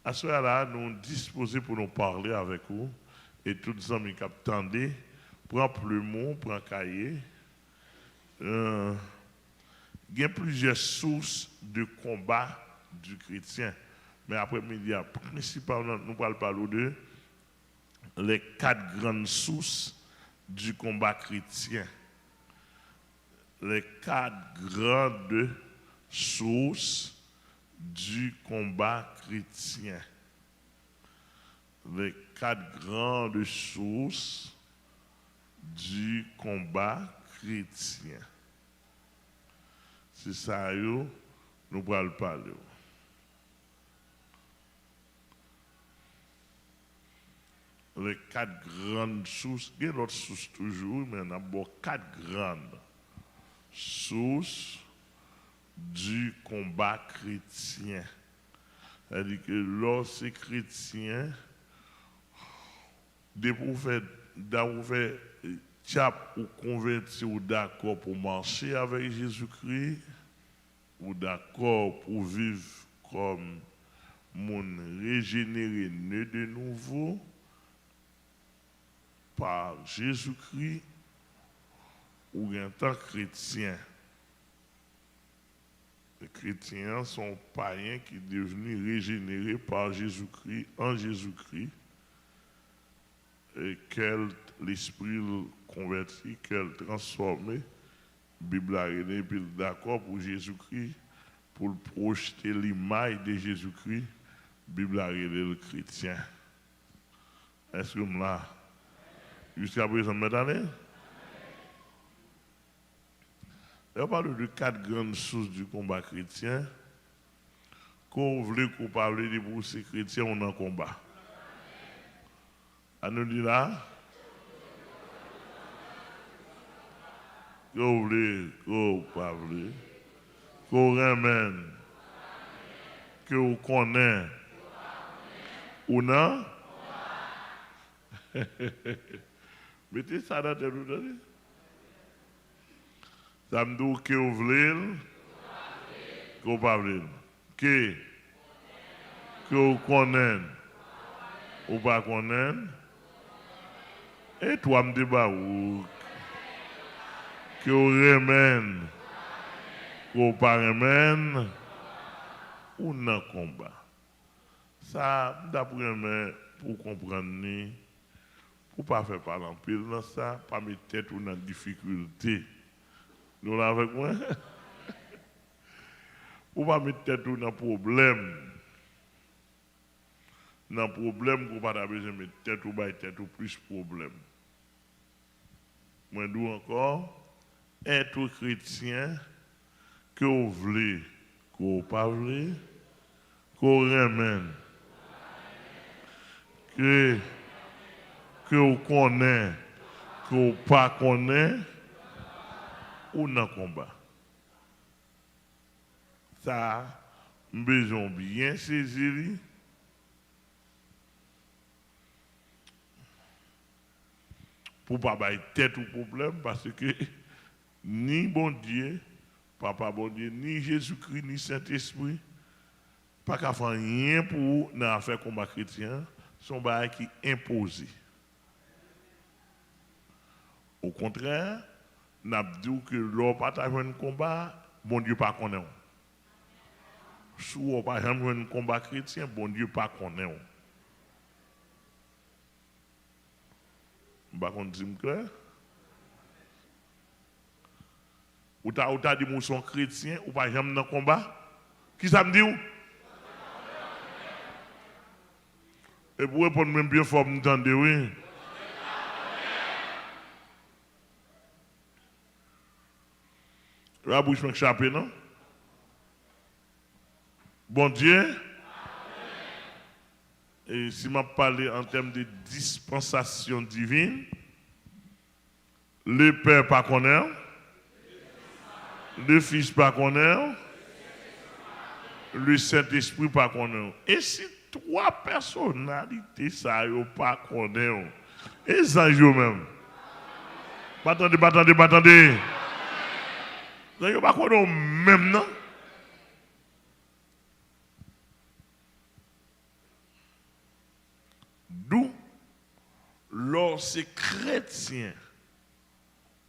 À ce moment-là, nous disposons pour nous parler avec vous. Et tous les amis qui attendent, prends plumeau, prends cahier. Il y a plusieurs sources de combat du chrétien. Mais après-midi, principalement, nous allons parler de les 4 grandes sources du combat chrétien. Les 4 grandes sources du combat chrétien. Les 4 grandes sources du combat chrétien. C'est ça, nous allons parler. Les 4 grandes sources, il y a d'autres sources toujours, mais on a 4 grandes sources du combat chrétien. C'est-à-dire que lorsque chrétien, dès que vous faites tchap ou converti ou d'accord pour marcher avec Jésus-Christ, ou d'accord pour vivre comme monde régénéré, né de nouveau, par Jésus-Christ, ou en tant que chrétien. Les chrétiens sont païens qui sont devenus régénérés par Jésus-Christ, en Jésus-Christ, et l'esprit converti, qu'elle transformé, Bible a réuni, puis d'accord pour Jésus-Christ, pour projeter l'image de Jésus-Christ, Bible a réuni le chrétien. Est-ce que là, jusqu'à présent, mesdames, on parle de 4 grandes sources du combat chrétien. Qu'on voulait qu'on parle de pour ces chrétiens, on est en combat. À nous dire là, qu'on voulait, qu'on parle, qu'on ramène, qu'on connaît, ou non? Mettez ça dans tête, vous donnez. Ça me dit que vous voulez, que vous parlez, que vous connaissez, ou pas connaissez, et toi me dis que vous remène, que vous pas remène, ou non combat. Ça, d'après pour comprendre, pour pas faire parler en pile dans ça, pas mettre tête ou dans difficulté. Nous là avec moi? Pour pas mettre tête ou dans problème. Dans problème, pour pas besoin de mettre tête ou plus problème. Moi, d'où encore, être chrétien, que vous voulez, que vous pas voulez, que vous remène, que vous connaissez, que vous pas connaissez, ou dans le combat. Ça, besoin bien saisir. Pour ne pas avoir tête au problème, parce que ni bon Dieu, Papa bon Dieu, ni Jésus-Christ, ni Saint-Esprit, pas qu'à faire rien pour nous faire combat chrétien, sont des qui imposés. Au contraire, nous avons dit que l'on partage un combat, bon Dieu pas connaît. Si on pas un combat chrétien, bon Dieu pas connaît. Bah on dit clair. Ou t'as dit que son chrétien ou pas jamais dans combat. Qui ça me dit ou? Et pour répondre même bien fort, vous entendez oui. La bouche m'échappe, non? Bon Dieu. Et si je parle en termes de dispensation divine, le Père pas connaît, le Fils pas connaît, le Saint-Esprit pas connaît. Et si 3 personnalités ça yo pas connaît, et ça yo même. Attendez. Ça yo pas connaît même non. lorsque chrétien,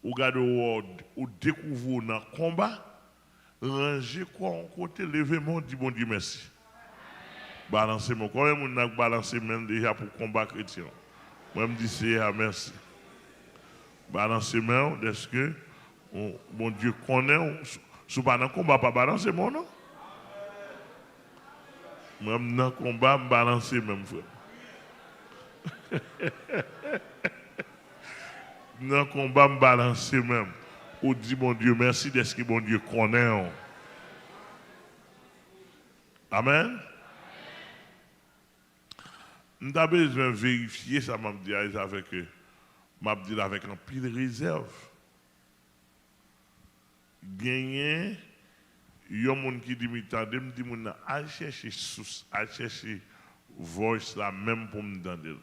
ou garde ou découvre dans le combat, ranger quoi en côté, lever mon dit bon Dieu merci. Balancer mon, quand même on a balancé même déjà pour combat chrétien. Moi me dis c'est merci. Balancer main, est-ce que mon Dieu connaît, sous pas dans le combat, pas balancer mon non? Même dans le combat, je balancer même frère. Dans le combat, je balancer même. Ou dit mon Dieu merci, est-ce que mon Dieu connaît? Amen. Nous avons besoin de vérifier ça, m'a dit avec eux. M'a dit avec un pile réserve. Gagner, il y a des gens qui disent, me dit, mon a chercher source, a chercher voice là même pour me entendre.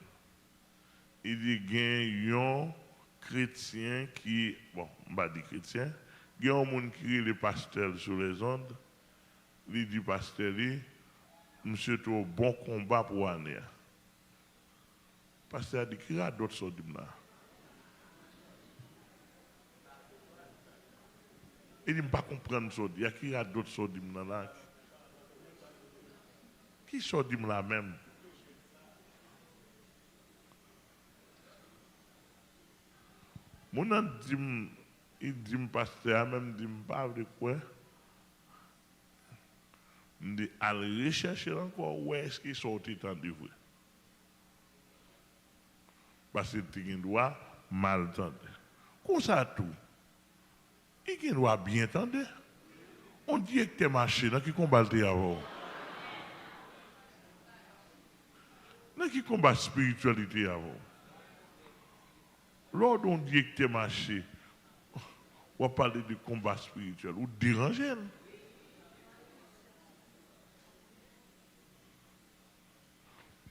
Il dit, il y a un chrétien qui, bon, on va dire chrétien, il y a un monde qui est le pasteur sur les ondes. Il dit, pasteur, monsieur, tu as un bon combat pour l'année. Pasteur a dit, qu'il y a d'autres choses là. Il dit, je ne pas comprendre ça. Il y a d'autres choses là. Qui sont là même? Mon an dit, il dit, pasteur, même dit, je parle de quoi? Il dit, à rechercher encore où est-ce qu'il sortit tant de vrai. Parce que tu dois mal entendre. Comme ça tout. Il doit bien entendre. On dit que tu es marché, dans qui combat avant? Dans qui combat spiritualité avant? Lors on dit que tu es marché, on va parler de combat spirituel ou déranger.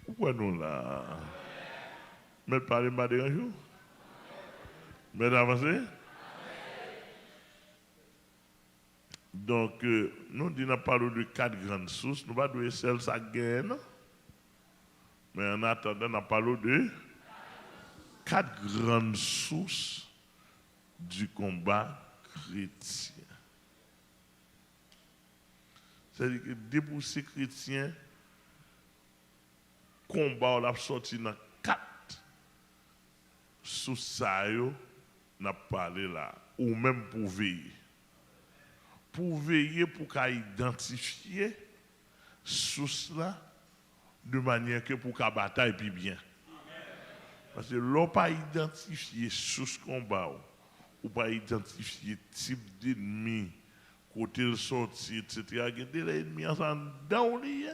Pourquoi nous là? Mais parler pas déranger? Mais avancer? Donc, nous disons parlons de 4 grandes sources. Nous ne pouvons pas celle ça gagne. Mais en attendant, nous parlons de 4 grandes sources du combat chrétien. C'est-à-dire que dépousser chrétien, combat, on a sorti dans 4 sources, ça, n'a parlé là, ou même pour veiller. Pour veiller, pour qu'à identifier source là, de manière que pour qu'à bataille puis bien. Parce que l'on pas identifier source combat, ou pas identifier type d'ennemi, côté le sorti, etc. Regardez l'ennemi ensemble dans lui.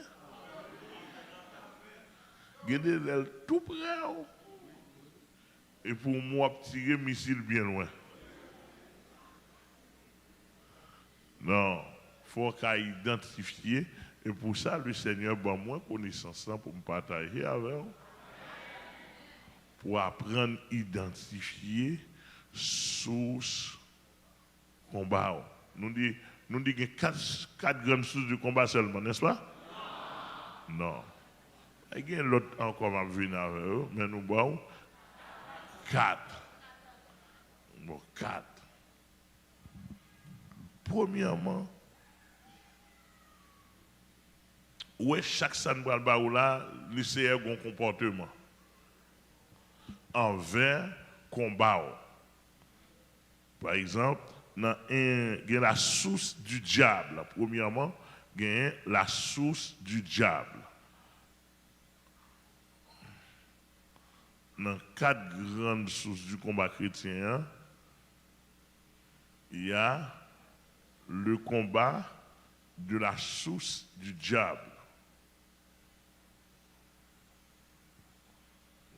Regardez l'elle tout près. Et pour moi, tirer missile bien loin. Non, il faut qu'à identifier. Et pour ça, le Seigneur m'a moins connaissance pour me partager avec vous. Pour apprendre à identifier source combat. Nous disons qu'il y a 4 grandes sources de combat seulement, n'est-ce pas? Non. Il y a l'autre encore à venir avec eux, mais nous avons 4. Bon, 4. Premièrement, où est chaque sanbral là, lycéen a un comportement envers combat. Par exemple, il y a la source du diable. Premièrement, il y a la source du diable. Dans 4 grandes sources du combat chrétien, il y a le combat de la source du diable.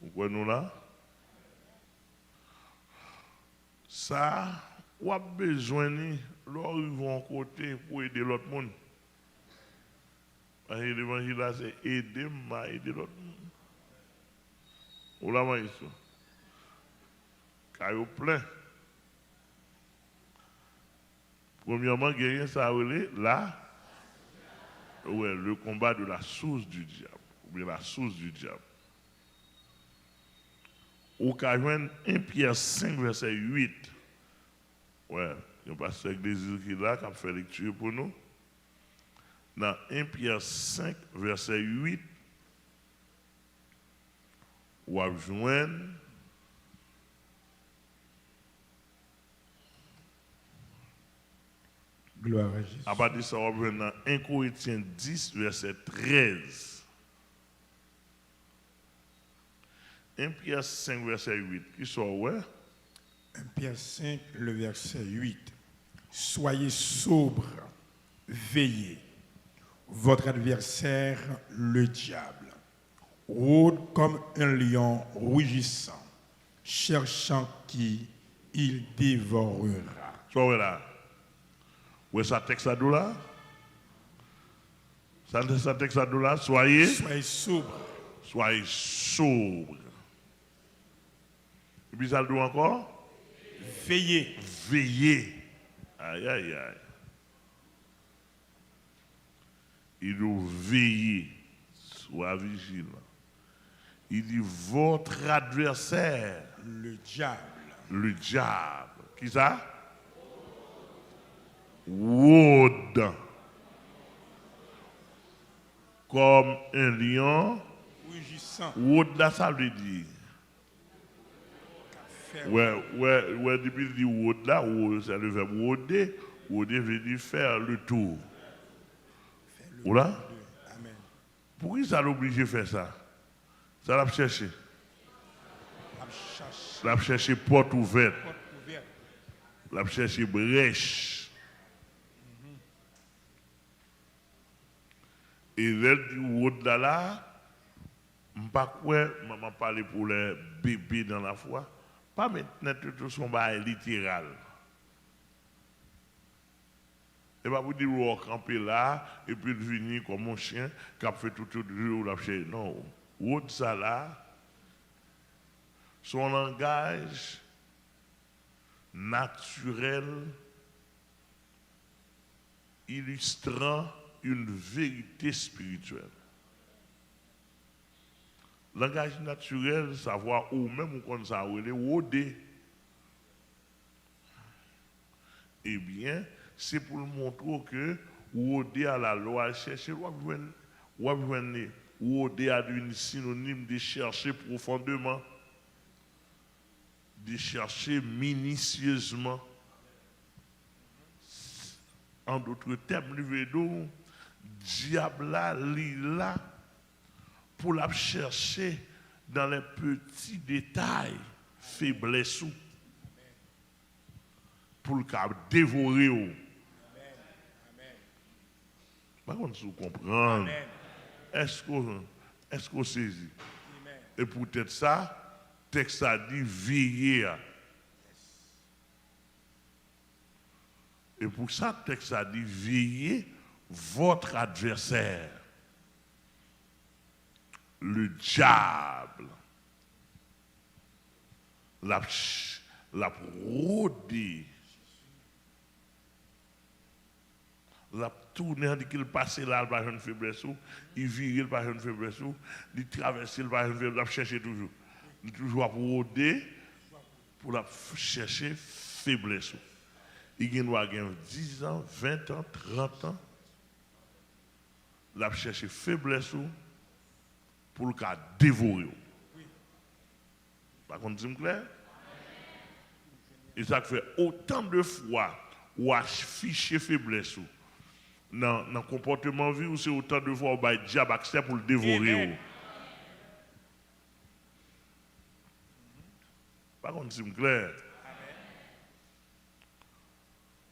Vous voyez nous là? Ça, on a besoin de l'on côté pour aider l'autre monde. Parce que l'évangile, c'est aider l'autre monde. Ou la maïs. Car il plein. Premièrement, gagner ça, là, ouais, le combat de la source du diable. Ou bien la source du diable. Ou qu'à joindre 1 Pierre 5, verset 8. Ouais, il y a un pasteur d'église qui est là, qui a fait lecture pour nous. Dans 1 Pierre 5, verset 8, ou à joindre Gloire à Jésus. à partir de ça, on va dans 1 Corinthiens 10, verset 13. 1 Pierre 5, verset 8. Qui sort, ouais? 1 Pierre 5, le verset 8. Soyez sobres, veillez. Votre adversaire, le diable, rôde comme un lion rugissant, cherchant qui il dévorera. Soit là. Où est ça texte à là? Ça texte à là, soyez sobres. Soyez sobres. Et puis ça le dit encore? Veillez. Veillez. Aïe, aïe, aïe. Il doit veiller. Sois vigilant. Il dit votre adversaire. Le diable. Le diable. Qui ça? Rôde. Comme un lion. Rugissant. Rôde là, ça veut dire. Ouais, depuis qu'il dit rôde là, c'est le verbe rôder. Rôder veut dire faire le tour. Oula? Amen. Pourquoi ça l'oblige de faire ça? Ça l'a cherché. L'a cherché porte ouverte. L'a cherché brèche. Et l'aide du rôde là, je ne sais pas quoi, maman parle pour les bébés dans la foi. Pas maintenant tout son bail littéral. Et pas vous dire vous camper là et puis venir comme un chien qui a fait tout le jour la chaise. Non, autre ça là, son langage naturel illustrant une vérité spirituelle. Langage naturel, savoir ou même on ça ou eh bien, c'est pour montrer que ou à la loi chercher ou à une synonyme de chercher profondément, de chercher minutieusement. En d'autres termes, le diable là pour la chercher dans les petits détails, faiblesse, pour le cas dévorer. Par contre, si vous comprenez, est-ce qu'on saisit? Et peut-être ça, texte a dit veiller. Et pour ça, texte a dit veiller votre adversaire. Le diable, la rôder, la tourner, il passe là par une faiblesse, il vire par une faiblesse, il traverse par une faiblesse, il cherche toujours. Il toujours pour rôder, pour la chercher faiblesse. Il doit avoir 10 ans, 20 ans, 30 ans, il cherche faiblesse pour le cas dévorer. Par contre, c'est clair? Et ça fait autant de fois ou afficher faiblesse dans le comportement vie ou c'est autant de fois où le diable accepte pour le dévorer. Par contre, c'est clair?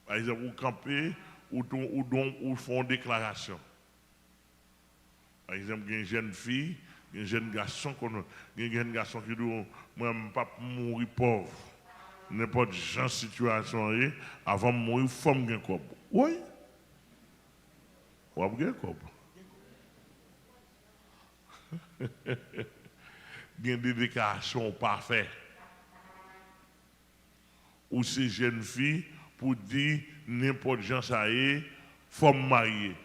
Par exemple, vous campez ou font une déclaration. Par exemple, il y a une jeune fille, un jeune garçon qui dit moi je ne pas mourir pauvre. N'importe quelle situation avant de mourir femme gagne corps. Oui. Ou gagne corps. Il y a des déclarations parfaites. Ou ces jeunes filles pour dire n'importe quelle ça est femme mariée.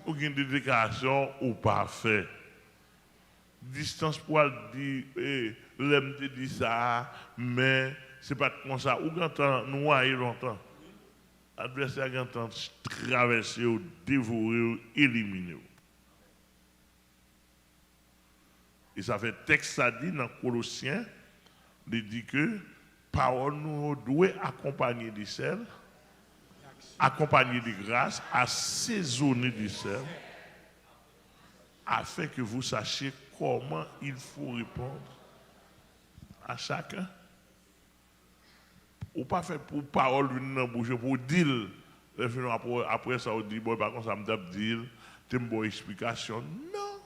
Ou des déclarations ou parfait. distance pour dire, l'aime te dit ça, mais c'est pas comme ça. Ou quand nous a longtemps, l'adversaire a quand traverser, dévorer, éliminer. Et ça fait texte ça dit dans Colossiens, il dit que parole nous doit accompagner du sel, accompagner de grâce, assaisonner du sel, afin que vous sachiez comment il faut répondre à chacun. Ou pas faire pour parole une bouche pour dire, après ça on dit bon par contre ça me dire, t'as une bonne explication. Non.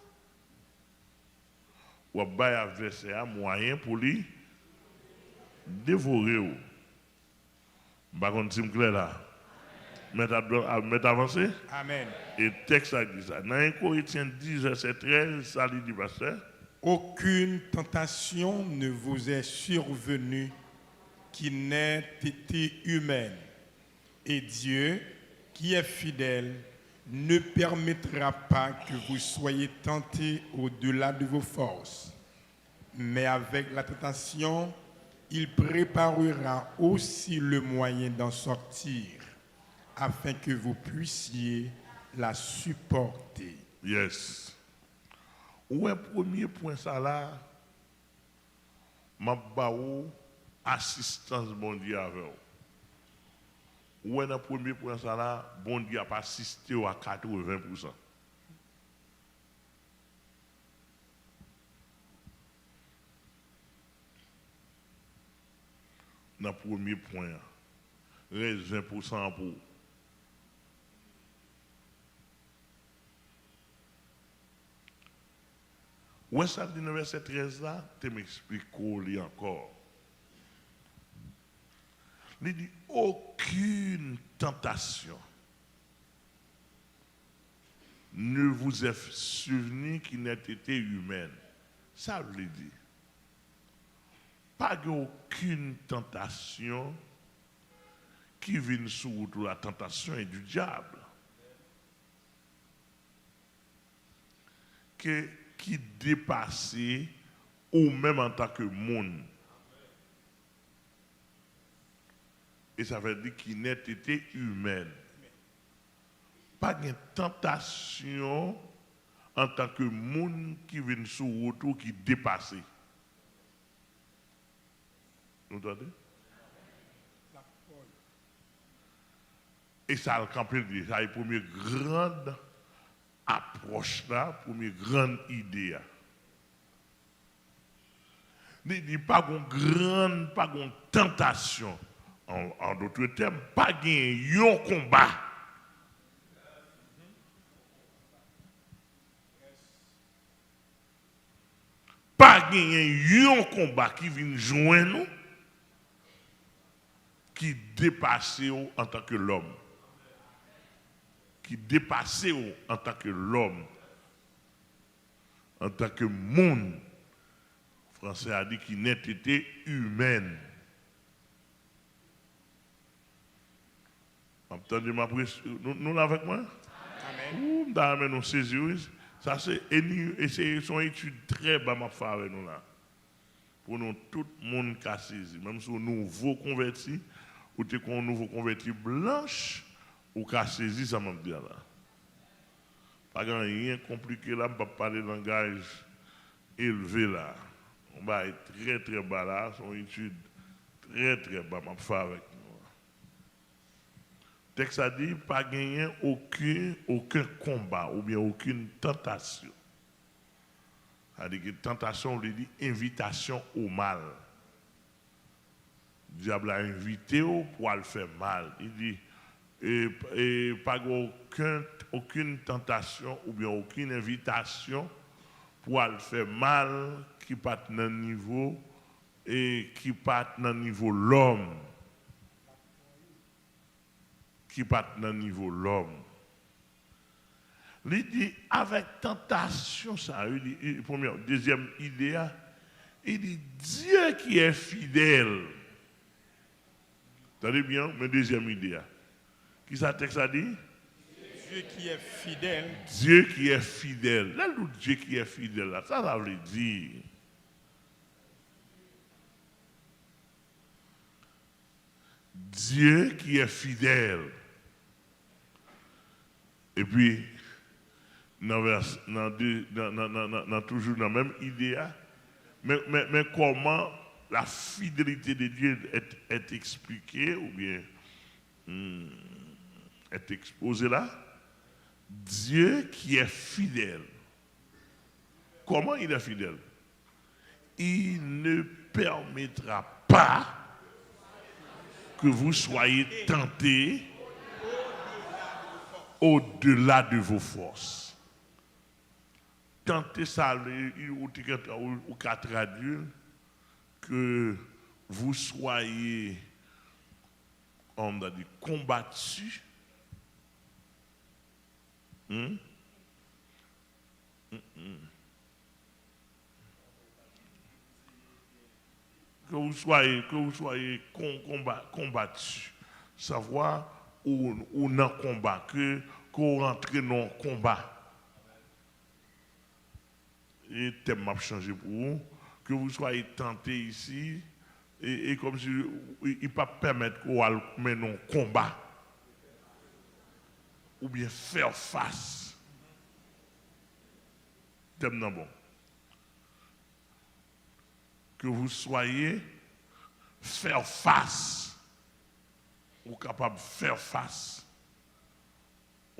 Ou bien adversaire moyen pour lui dévorer. Par contre, c'est clair là. Mettre avancé. Amen. Et le texte a dit ça. Dans 1 Corinthiens 10, verset 13, ça dit pasteur. Aucune tentation ne vous est survenue qui n'ait été humaine. Et Dieu, qui est fidèle, ne permettra pas que vous soyez tentés au-delà de vos forces. Mais avec la tentation, il préparera aussi le moyen d'en sortir, afin que vous puissiez la supporter. Yes. Ou un premier point ça là, m'a baou assistance bon Dieu avec vous. Ou un premier point ça là, bon Dieu a pas assisté à 80%. Dans le premier point, reste 20% pour. Où est-ce que ça dit dans le verset 13 là, tu m'expliques encore. Il dit aucune tentation ne vous est survenue qui n'ait été humaine. Ça veut dire. Pas aucune tentation qui vient sous la tentation est du diable. Qui dépasse ou même en tant que monde. Et ça veut dire qu'il n'a été humaine. Pas de tentation en tant que monde qui vient sous ou qui dépasse. Vous entendez? Et ça a campé, ça a la première grande approche là, première grande idée. Il n'y a pas de tentation. En d'autres termes, pas de combat. Pas de combat qui vient joindre nous, qui dépasse en tant que l'homme. Qui dépasse en tant que l'homme. En tant que monde. Français a dit qu'il n'a été humaine. Entendez ma prière. Nous avec moi? Amen. Nous nous saisir. Ça c'est une étude très bas ma faire avec nous là. Pour nous tout le monde qui a saisi, même si nous nouveau convertis ou t'es qu'on nouveau converti blanche ou qui a saisi ça m'a dit là. Pas grand rien compliqué là, pas parler langage élevé là. On va être très très bas là, c'est une étude très très bas ma faire avec nous. Le texte a dit pas gagner aucun combat ou bien aucune tentation. C'est-à-dire que tentation, on lui dit invitation au mal. Le diable a invité pour le faire mal. Il dit et pas aucune tentation ou bien aucune invitation pour le faire mal qui part dans le niveau et qui part dans le niveau l'homme. Qui part dans le niveau l'homme. Il dit avec tentation, ça, il dit, première, deuxième idée, il dit Dieu qui est fidèle. Vous entendez bien, mais deuxième idée. Qui ça texte a dit? Dieu qui est fidèle. Dieu qui est fidèle. Là, le Dieu qui est fidèle, là, ça veut dire. Dieu qui est fidèle. Et puis, toujours dans la même idée, mais comment la fidélité de Dieu est expliquée ou bien est exposée là? Dieu qui est fidèle. Comment il est fidèle? Il ne permettra pas que vous soyez tentés au-delà de vos forces. Tenter ça, ou qu'à traduire, que vous soyez, on a dit, combattus. Que vous soyez combattus. Savoir où dans le combat, qu'on rentre dans le combat. Et le thème m'a changé pour vous. Que vous soyez tentés ici, et comme si il ne peut pas permettre qu'on mène un combat. Ou bien faire face. Thème non bon. Que vous soyez faire face. Ou capable de faire face.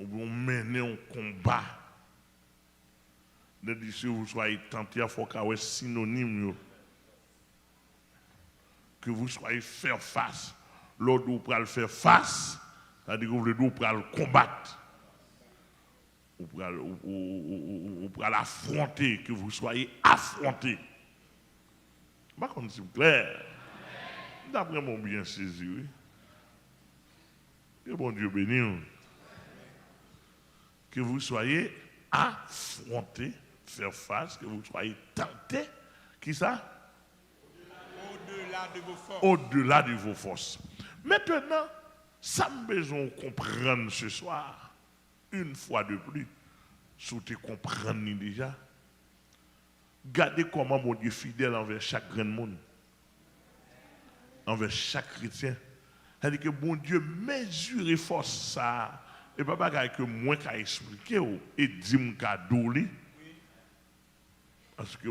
Ou bien mener un combat. De dire que vous soyez tenté, il faut qu'il y ait un synonyme. Que vous soyez faire face. L'autre vous pouvez faire face, c'est-à-dire que vous pouvez le combattre. Vous pouvez l'affronter, que vous soyez affronté. Pas comme c'est clair. D'après mon bien saisi, oui. Que bon Dieu bénisse. Que vous soyez affronté, faire face, que vous soyez tenté. Qui ça? Au-delà de vos forces. Au-delà de vos forces. Maintenant, ça me besoin de comprendre ce soir, une fois de plus, si vous comprenez déjà. Regardez comment mon Dieu est fidèle envers chaque grand monde, envers chaque chrétien. C'est-à-dire que mon Dieu mesure force ça. Et pas que moi qui expliqué et dit m'ka douli. Parce que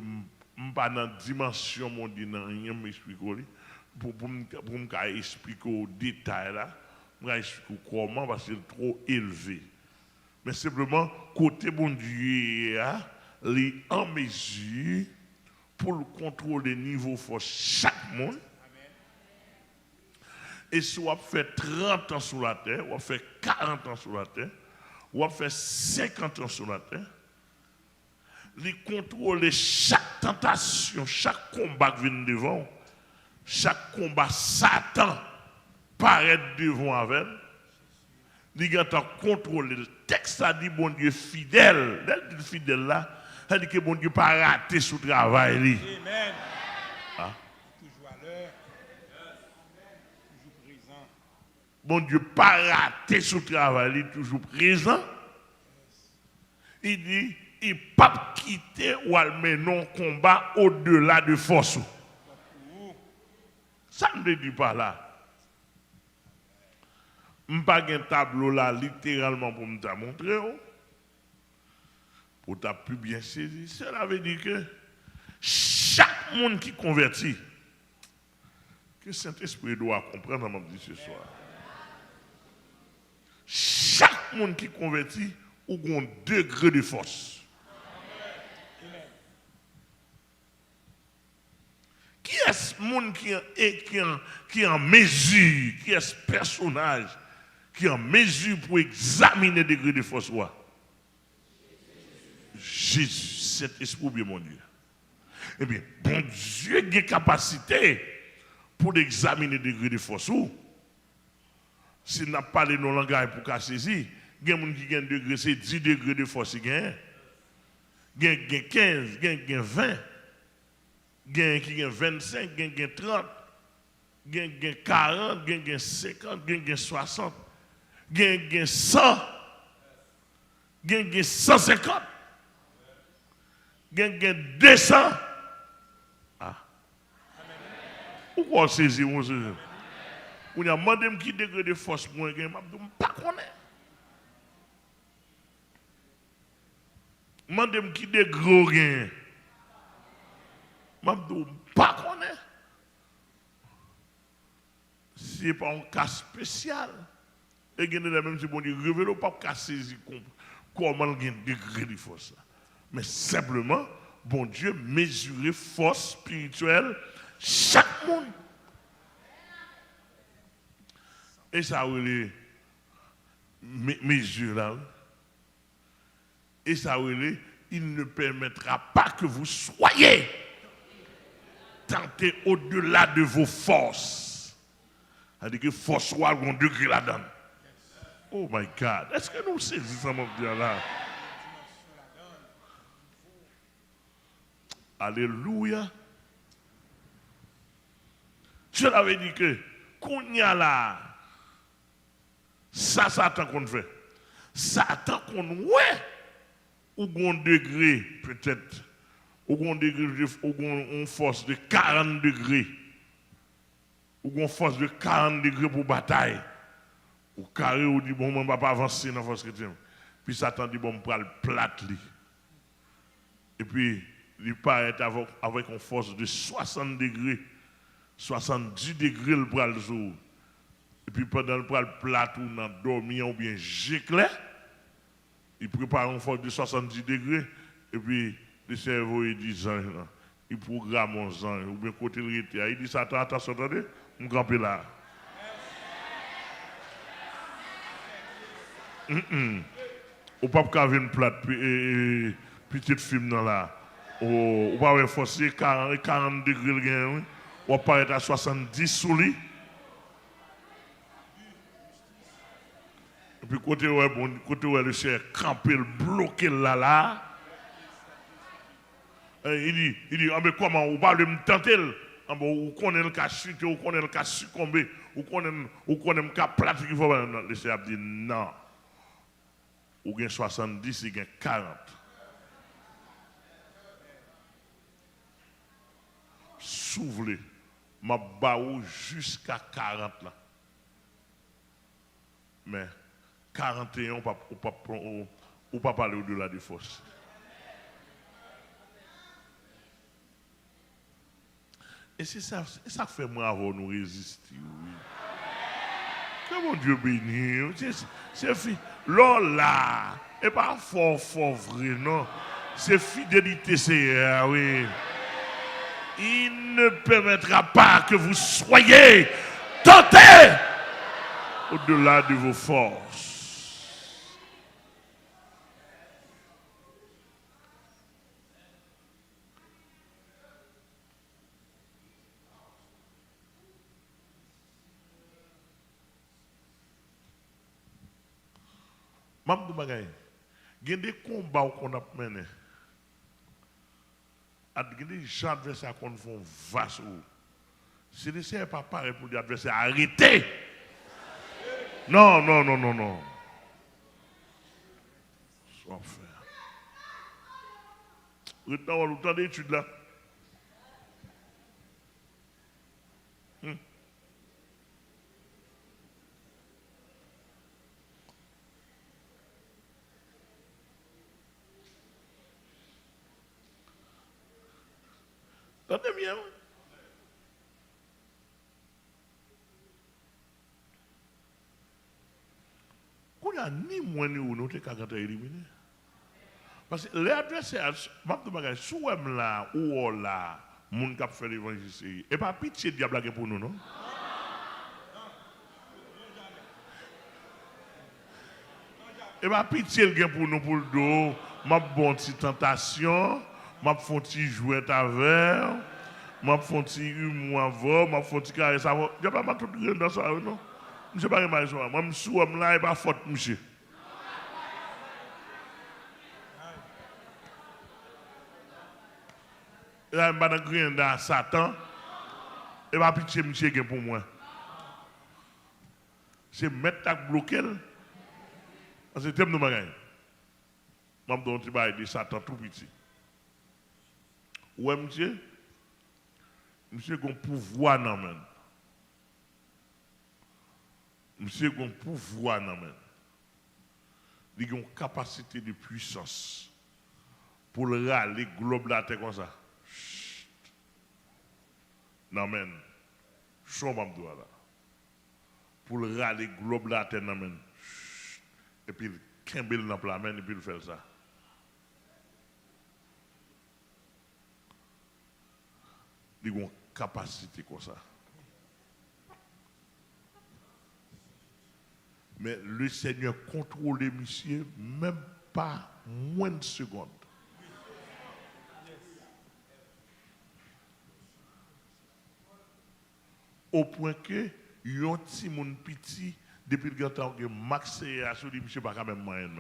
pas dans dimension mon Dieu n'a rien m'expliquer pour m'ka expliquer au détail là, m'ka expliquer comment parce que c'est trop élevé. Mais simplement côté bon Dieu est en mesure pour le contrôler niveau force chaque monde. Et si on fait 30 ans sur la terre, on fait 40 ans sur la terre, on fait 50 ans sur la terre, il contrôle chaque tentation, chaque combat qui vient devant, chaque combat Satan paraît devant avec, il a contrôlé. Le texte a dit bon Dieu fidèle, le fidèle là, ça dit que bon Dieu pas raté sous travail. Amen. Ah. Toujours à l'heure. Bon Dieu, pas raté sous travail, il est toujours présent. Il dit, il ne peut pas quitter ou mener non combat au-delà de force. Ça ne me dit pas là. Je n'ai pas un tableau là, littéralement, pour me montrer. Pour t'as plus bien saisi. Cela veut dire que chaque monde qui convertit, que Saint-Esprit doit comprendre, on m'a dit ce soir. Chaque monde qui convertit a un degré de force. Qui est ce monde qui est en mesure, qui est ce personnage qui est en mesure pour examiner le degré de force? Jésus, cet esprit bien mon Dieu. Eh bien, bon Dieu a une capacité pour examiner le degré de force. Si n'a pas parlé nos langages pour qu'à saisir, il y a des gens qui ont un degré, c'est 10 degrés de force. Il y a 15, il y a 20, il y a 25, il y a 30, il y a 40, il y a 50, il y a 60, il y a 100. Gen 150. Gen 200. Ah. Pourquoi saisir mon Seigneur? On a demandé qui degré de force moi gen, m'a dit pas connaître. Demandé qui degré gen. M'a dit pas connaître. C'est pas un cas spécial. Et gen même si bon Dieu révèle pas cas saisir comment gen degré de force. Mais simplement bon Dieu mesurer force spirituelle chaque monde. Et ça, les mesures là. Et ça, il ne permettra pas que vous soyez tentés au-delà de vos forces. C'est-à-dire que force soit un degré là-dedans. Oh my God. Est-ce que nous saisissons mon Dieu là? Alléluia. Je l'avais dit que, qu'on y a là, ça, Satan qu'on fait. Satan qu'on ouais, ou un degré, peut-être, ou un degré, ou une force de 40 degrés, ou une force de 40 degrés pour bataille. Ou carré, ou dit, bon, on ne va pas avancer dans la force chrétienne. Puis Satan dit, bon, on va le plate. Et puis, il paraît avec une force de 60 degrés, 70 degrés le bras le jour. Et puis pendant le bras le plat ou dans dormir ou bien gicler, il prépare une force de 70 degrés. Et puis le cerveau il dit, il programme un zan, ou bien côté le rété. Il dit, Satan, attention, attendez, on grimpe là. Ou pas caver une plate, petite film dans là. Ou pas forcer 40 degrés, ou apparaître à 70 sous lui. Et puis côté où le cher camper, le bloquer là. Il dit, ah mais comment, ou pas me tenter, ou connaît le cas chuter, ou connaît le cas succomber, ou connaît le cas plate qu'il faut. Le cher dit non. Ou gain 70, il gain 40. S'ouvre, ma baou jusqu'à 40 là. Mais 41, on ne pas parler au-delà des forces. Et c'est ça qui fait moi avoir nous résister. Oui. Que mon Dieu bénisse. C'est là, et pas fort vrai, non. C'est fidélité, c'est oui. Il ne permettra pas que vous soyez tentés au-delà de vos forces. Mamdou bagay, il y a des combats qu'on a menés. Il y a des gens adversaires qu'on fait vaste. Si les seigneurs pas pareil pour les adversaires, arrêtez. Non. Soit faire. Retenons le temps d'études là. Attendez bien. Qu'on a ni moins ni ou nous t'es qu'à éliminer. Parce que les adversaires, sous là ou là, moun k'ap fait l'évangile, et pas pitié diable pour nous, non? Et pas pitié pour nous pour le dos, m'a bon petite tentation, m'a font petit jouet avec, m'a font petit humour avant, m'a font petit carré ça. Il y a pas tout dans ça, non? Je sais pas mal ça. Moi je suis là et pas faute monsieur. Là, je suis dans Satan. Et pas pitié, monsieur, pour moi. C'est mettre ta bloquer. C'est thème de magasin. Je vais vous dire de Satan tout petit. Ouais, monsieur? Monsieur a un pouvoir dans la main. Monsieur a un pouvoir dans la main. Il a une capacité de puissance pour le râler globe la terre comme ça. Non, men. Chou m'a dit là. Pour le râler globe la terre, non, men. Et puis, il kembel dans la main et puis il fait ça. Il a une capacité comme ça. Mais le Seigneur contrôle monsieur, même pas moins de secondes. Au point que, yon ti moun petit, depuis le temps que Max est à celui monsieur pas quand même moyen.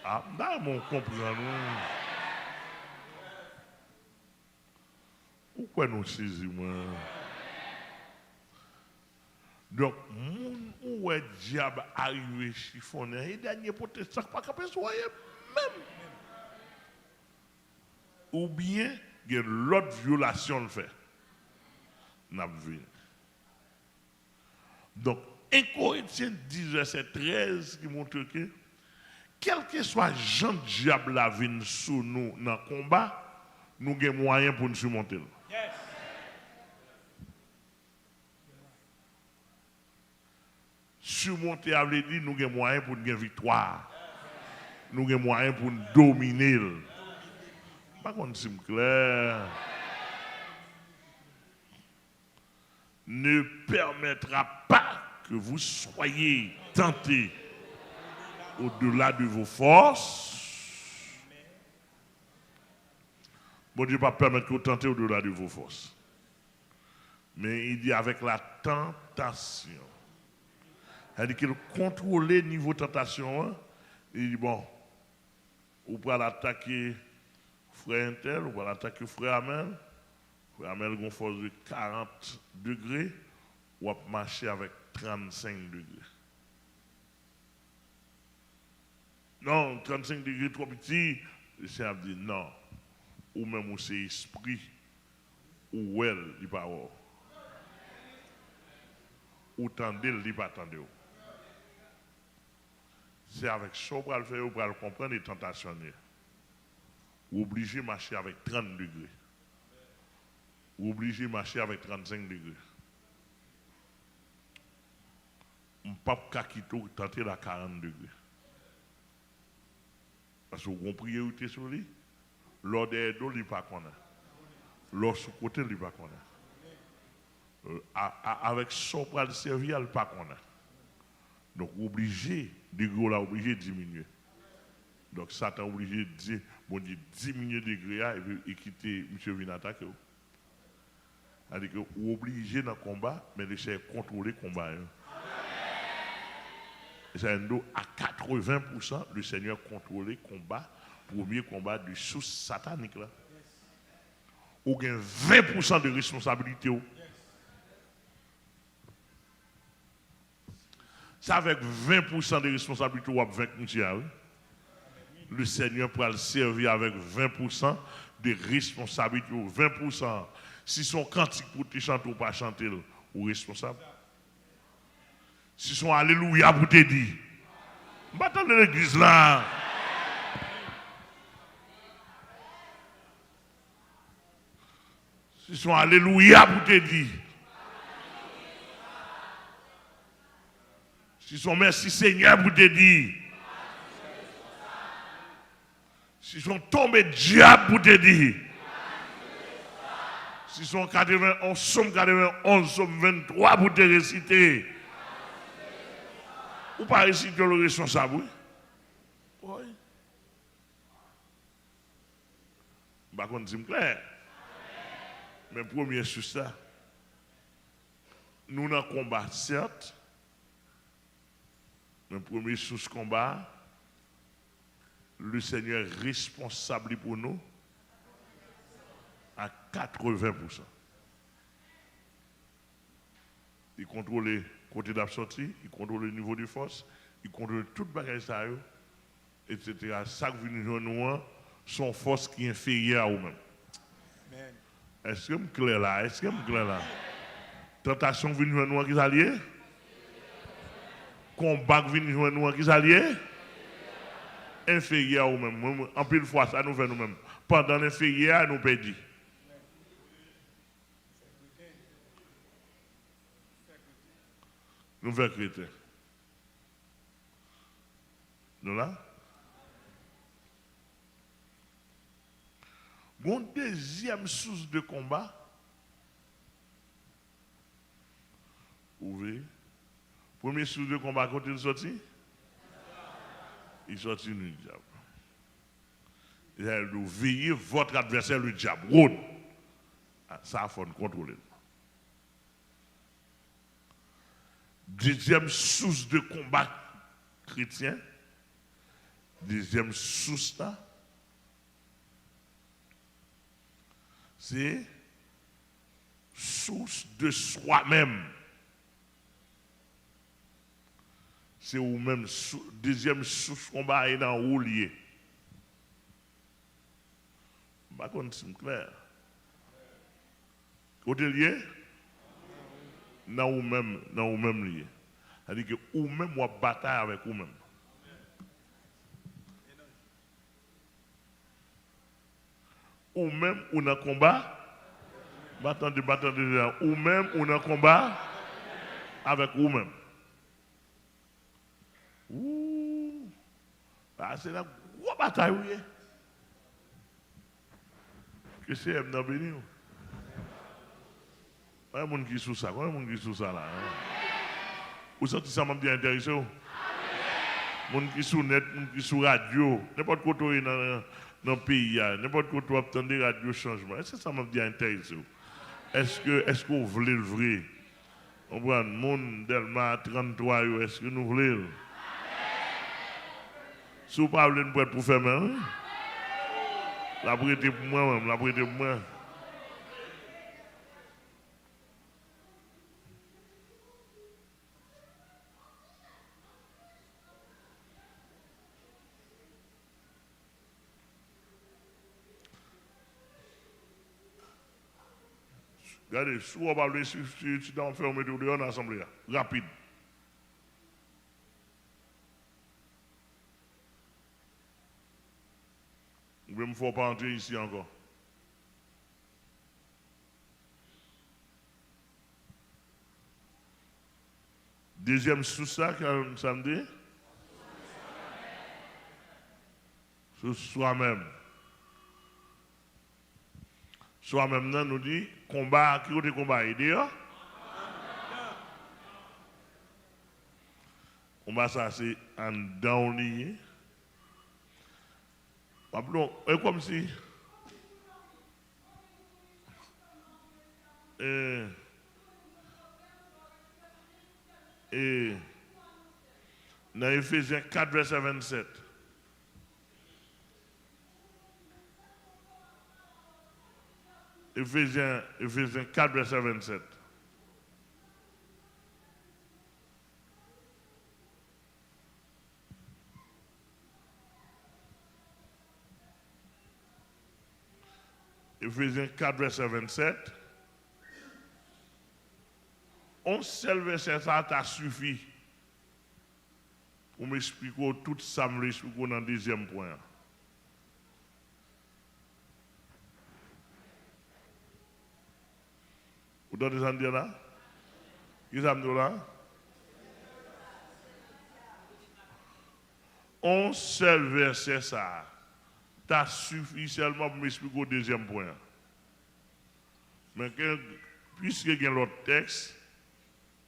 Ah, là, mon comprendre. Pourquoi nous saisissons, moi? Donc, où est le diable arrivé chiffonner? Et dernier protestant, pas capable de soigner même. Ou bien, il y a l'autre violation le fait. N'a vu. Donc, 1 Corinthiens 10, verset 13, qui montre que, quel que soit Jean diable la vigne sous nous dans le combat, nous avons moyen pour nous surmonter. Yes. Surmonter a veut dire nous avons moyen pour nous victoire. Nous avons moyen pour nous dominer. Pas qu'on c'est clair. Ne permettra pas que vous soyez tentés au-delà de vos forces. Bon Dieu ne va pas permettre que vous tentez au-delà de vos forces. Mais il dit avec la tentation. C'est-à-dire qu'il contrôle le niveau de tentation. Hein? Il dit bon, vous pouvez l'attaquer frère Intel, vous pouvez l'attaquer frère Amel. Frère Amel a une force de 40 degrés, ou va marcher avec 35 degrés. Non, 35 degrés trop petit, le Seigneur dit non. Ou même où c'est esprit, ou elle, il pas voir. Ou tendez, il pas tendez. C'est avec ça qu'on va le faire, pour le comprendre les tentations. Ou obligé de marcher avec 30 degrés. Ou obligé de marcher avec 35 degrés. On ne peut pas quitter tenter la 40 degrés. Parce que vous priorité sur lui, l'ordre de l'eau, il n'est pas qu'on a. L'ordre sur côté, il n'est pas qu'on a. Avec son pour le servir, il n'est pas qu'on a. Donc, obligé, degré là, obligé de diminuer. Donc, Satan est obligé de dire, bon Dieu, diminuer degré et quitter M. Vinata. C'est-à-dire que vous obligé dans le combat, mais laissez contrôler le combat. C'est à 80%, le Seigneur contrôle le combat, premier combat du sous satanique. Là. Ou gain 20% de responsabilité. Ça avec 20% de responsabilité ou avec monsieur. Le Seigneur pourra le servir avec 20% de responsabilité. 20%. Si son cantique pour te chanter ou pas chanter, ou responsable. Si son alléluia pour te dire. Battons de l'église là. Si son alléluia pour te dire. Si son merci Seigneur pour te dire. Si son tombé diable pour te dire. Si son 91, somme 91, somme 23 pour te réciter. Ou pas réciter le responsable, oui? Je ne sais pas clair. Mais premier sur ça, nous dans le combat, certes, mais premier sous ce combat, le Seigneur est responsable pour nous à 80%. Il contrôle le côté d'absortie, il contrôle le niveau de force, il contrôle toute bagage ça, etc. Ça qui vient de nous, sont forces qui sont inférieures à vous-même. Est-ce que je suis clair là? Est-ce que je suis clair là? Tentation vient de nous qui s'allier? Combat qui vient de nous qui s'allier? Inférieur à nous-mêmes. En pile fois, ça nous fait nous-mêmes. Pendant l'inférieur, nous perdons. Nous faisons chrétiens. Nous là? Mon deuxième source de combat, ouvrez. Première source de combat, quand il sortit? Il sortit le diable. Il a dit, veillez votre adversaire, le diable. Ça, il faut contrôler. Deuxième source de combat chrétien, deuxième source là, c'est source de soi-même. C'est ou même deuxième source combat est dans où lié. Par contre, c'est clair. Côté lié, dans ou même lié. C'est-à-dire que ou même ou bataille avec ou même. Ou même ou dans combat, battant de ou même ou dans combat avec ou même. Ouh, c'est la grosse bataille, oui. Que c'est M. béni. Il y a des gens qui sont ça, il y a des gens qui sont ça là. Vous sentez ça m'a bien intéressé? Les gens qui sont net, les gens qui sont radio, n'importe quoi dans le pays, n'importe quoi vous attendez radio changement. Est-ce que ça m'a bien intéressé? Est-ce que vous voulez le vrai? On voit le monde Delma 33, est-ce que nous voulons? Si vous parlez de pour faire mal, la prêter pour moi-même, la prêter pour moi. Regardez, si vous parlez, si tu dois faire un météo en assemblée, rapide. Je ne me faut pas entrer ici encore. Deuxième sous ça, samedi. Sous soi-même. Soi-même, nous dit, combat, qui est combat idée. Combat, ça, c'est un down. Et comme si. Dans Ephésiens 4, verset 27. Ephésiens 4, verset 27. Ephésiens 4, verset 27. Un seul verset, ça t'a suffi pour m'expliquer tout ça, me l'expliquer dans le deuxième point. Vous donnez ça dire là? Qui ça me dit là? Un seul verset, ça t'a suffi seulement pour m'expliquer au deuxième point. Mais puisque il y a l'autre texte,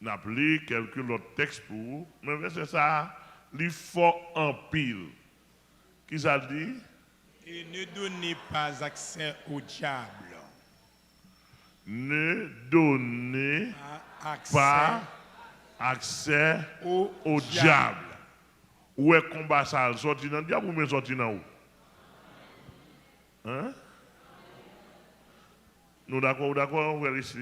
n'a appelé quelques autres textes pour vous. Mais verset ça, il faut en pile. Qui ça dit? Et ne donnez pas accès au diable. Ne donnez pas accès au diable. Où est combat ça? Sorti dans le diable ou bien sorti dans où? Hein? Nous d'accord, on va ici.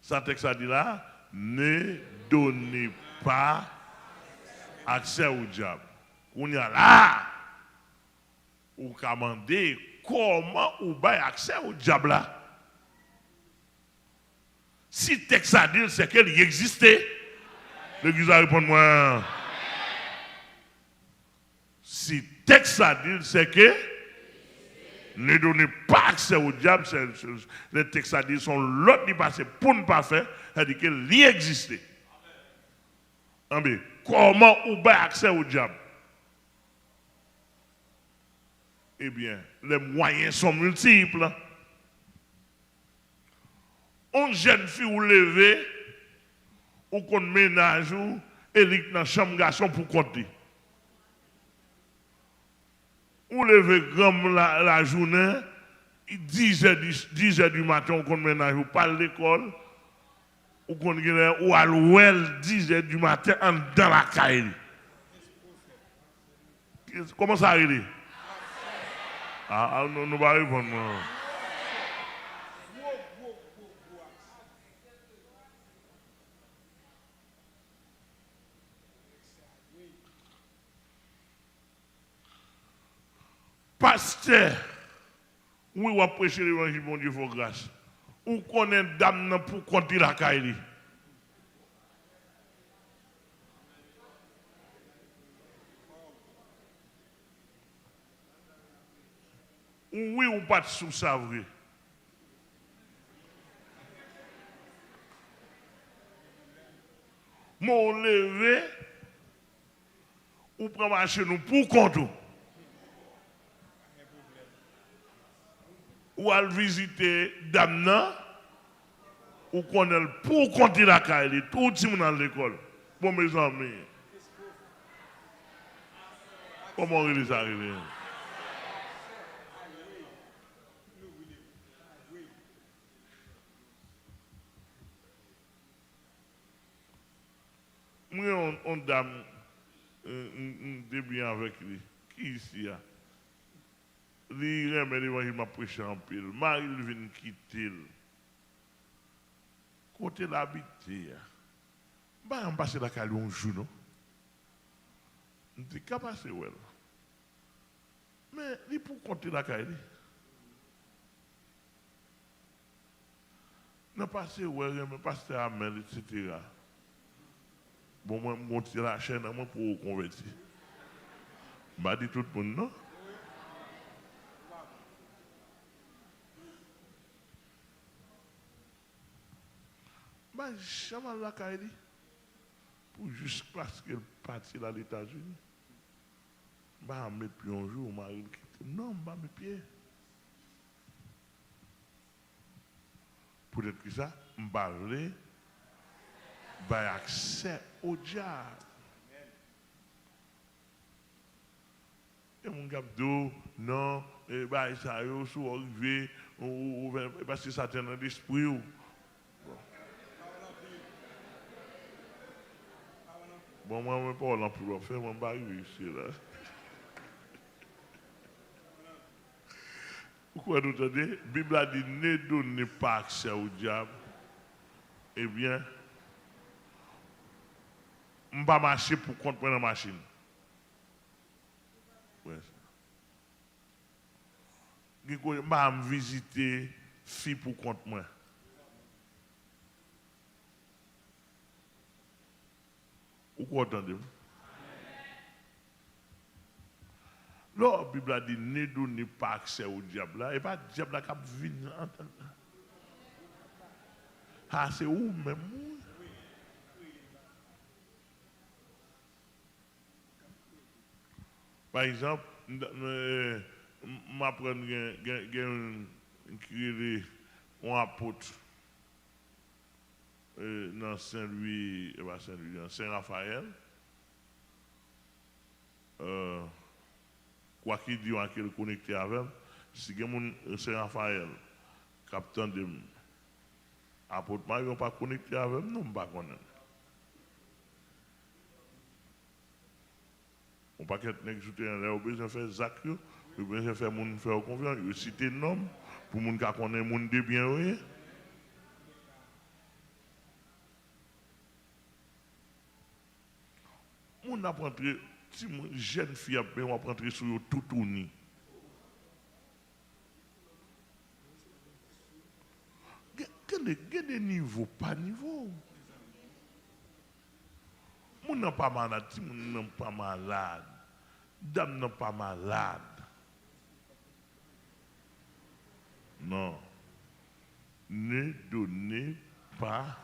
Ça texte a dit là, ne donnez pas accès au diable. On y a là, ou demander comment ou bail accès au diable là. Si le texte a dit, c'est qu'il existait. L'église a répondu moi. Si le texte a dit, c'est que ne donnez pas accès au diable, le texte a dit, son l'autre qui passe pour ne pas faire, c'est-à-dire qu'il existait. Comment ou bail accès au diable? Eh bien, les moyens sont multiples. Une jeune fille ou lever, ou qu'on ménage, ou elle dans la chambre garçon pour compter. Ou lever grand la journée, 10 heures du matin, ou qu'on ménage, ou pas l'école, ou qu'on ou à l'ouel 10 heures du matin, dans la caille. Comment ça arrive? Ah, nous ne pas répondre. Pasteur, oui, on va prêcher l'évangile, bon Dieu, faut grâce. Ou qu'on est dame pour compter la caille. Oui, ou pas de sous ça vrai. Mon levé, ou prend marcher nous pour compter. Ou à visiter Damna, ou qu'on est pour compter la caille, tout le monde dans l'école. Bon, mes amis, comment on est arrivé? Moi, on dame, bien avec lui. Qui ici? Il remet l'évangile, m'a prêché en pile. Marie vient quitter. Côté l'habité. On passe la caille un jour, non? On dit, qu'à passer, ouais. Mais il pour compter la caille. Non, passer, ouais, mais passer à Amel, etc. Bon, moi, je monte la chaîne moi pour convertir. Je dis tout le monde, non? Jamais la caille pour juste parce qu'elle partit à l'États-Unis. Je ne mets plus un jour, non, je ne mets pied. Peut-être que ça, je vais avoir accès au diable. Et mon gars dit, non, ça y est, sous arrivé, parce que ça tient dans l'esprit. Bon, moi, je ne vais pas pour faire, je vais arriver ici. Là. Pourquoi nous entendez? La Bible a dit, ne donnez pas accès au diable. Eh bien, je ne vais pas marcher pour comprendre la machine. Ouais. Je ne vais pas visiter fille pour compte moi. Vous entendez-vous? La Bible a dit, ne donnez pas accès au diable. Et pas le diable qui vient. Ah, c'est où même? Par exemple, je m'apprends un apôtre dans Saint-Louis, dans Saint-Raphaël. Quoi qu'il dise, on est connecté avec, si Saint-Raphaël, capitaine de apôtre, ils ne sont pas connectés avec, nous ne sommes pas connectés. On ne peut pas ajouter un l'air, besoin de faire Zach, on besoin de faire moun faire confiance, il citer nom pour moun qui connaît moun de bien. on a rentré, si une jeune fille on va rentrer sur eux tout tourné. Il y a des niveaux, pas niveau. On n'est pas malade, si on n'est pas malade, dame n'est pas malade. Non. Ne donnez pas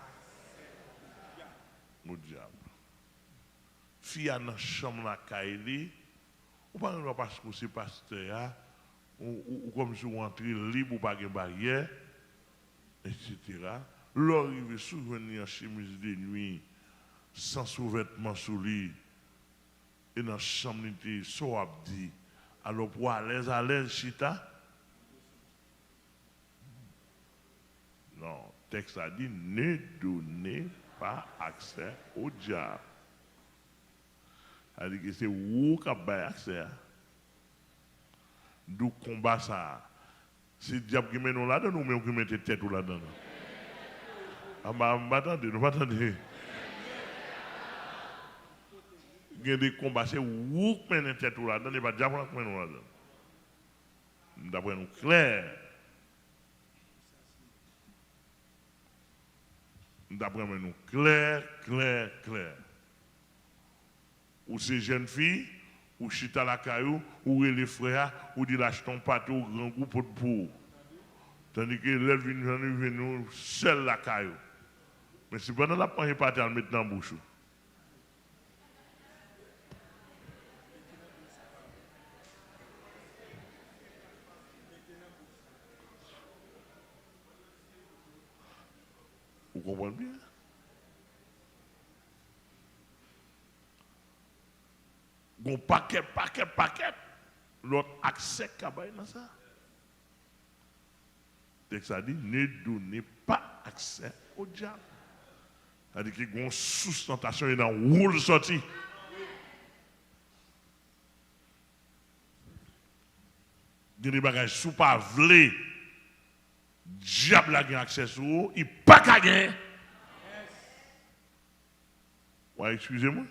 au diable. Fille dans la chambre la caille, ou pas parce que c'est pasteur, ou comme si on entre libre ou pas de barrière, etc. L'arrivée souvenir en chemise de nuit, sans sous-vêtements sous lit, et dans la chambre, il était so abdi. Alors pour à l'aise, chita. Non, le texte a dit ne donnez pas accès au diable. Ça dit que c'est vous qui avez accès. D'où combat ça. C'est le diable qui met nous là-dedans ou même qui met tête là-dedans. Ah bah, attendez, nous attendez. Il y a des combats, c'est vous qui mettez tête là-dedans, et pas le diable qui met nous là-dedans. D'après nous clair. D'après nous, clair. Ou ces jeunes filles, ou chita la caillou, ou les frères, ou dit lâche ton pâteau au grand groupe pour. Tandis que l'elle vient nous seul la caillou. Mais si pendant la première partie, elle met dans la bouche. Vous comprenez bien? Bon paquet, l'autre accès qu'a dans ça. Le texte a dit, ne donnez pas accès au diable. C'est-à-dire qu'il y a une sous-tentation et dans le roule sorti. Il y a des bagages sous pas vlé. Diable a gagné accès sur vous, il n'a pas qu'à gagner. Ouais, excusez-moi.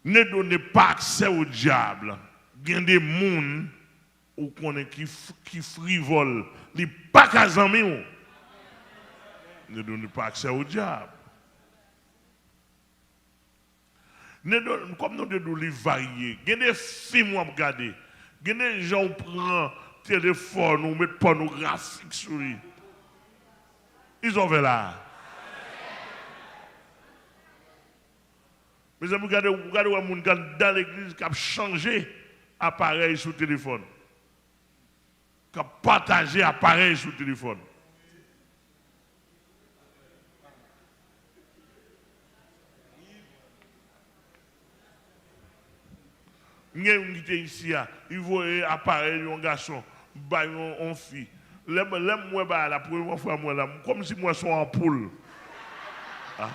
Ne donnez pas accès au diable. Il y a des gens qui frivolent. Ils n'ont pas qu'à s'en. Ne donnez pas accès au diable. Comme nous devons les varier, il y a des films à regarder. Il y a des gens qui prennent téléphone ou mettent pornographique sur lui. Ils ont fait là. Mais vous regardez les gens dans l'église qui a changé appareil sur le téléphone. Qui a partagé appareil sur le téléphone. Il y a un qui ici, il voit appareil, un garçon, une fille. Moi, la première fois, comme si moi, je suis en poule. Ah.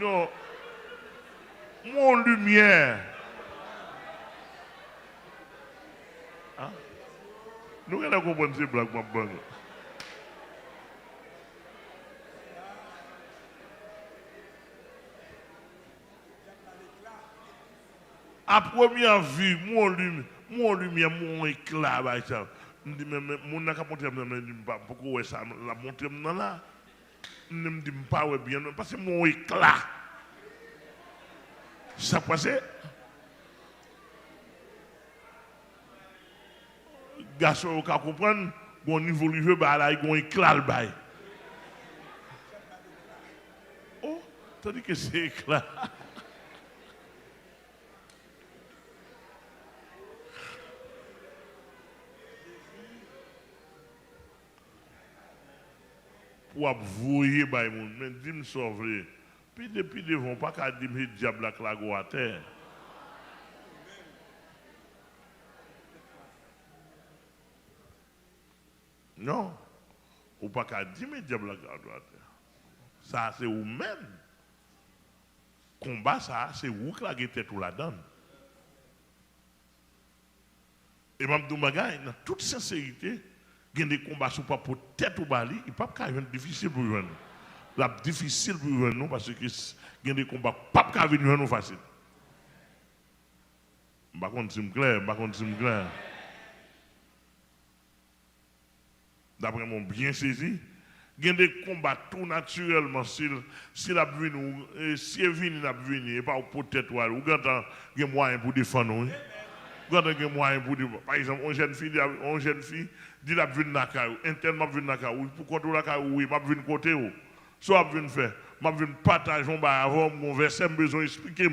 Non. Mon lumière. Hein? Nous allons comprendre ces blagues, ma. À première vue, mon lumière, mon éclat, ça. Je me dis, mais mon n'a qu'à montrer, pourquoi ça la montrer là? Je me dis, pas bien, parce que mon éclat. Ça passe. Garçon, vous comprenez, mon niveau livré, là, il y a un éclat. Oh, tandis que c'est éclat. Pour voyer par les gens, mais dis-moi sauver. Puis depuis devant, pas qu'à dire que diable la clago à terre. Non. Ou pas qu'à dire que diable la clago à terre. Ça, c'est vous-même. Combat, ça, c'est vous qui la tête ou la donne. Et même dans toute sincérité, il y a des combats sur pas pour tête ou bali, il pas difficile pour nous. La difficile pour nous parce que il y a des combats pas venir nous facile. Par contre, c'est clair, D'après mon bien saisi, il y a des combats tout naturellement si la venu si venu la venu et pas pour tête ou quand il y a moyen pour défendre nous. Quand il y a moyen pour par exemple une jeune fille dit la venu na caillou, interne venu na caillou pour contrôler la caillou, oui, m'a venu côté ou. Soit venu faire, m'a venu partager on ba avant mon verset besoin expliquer.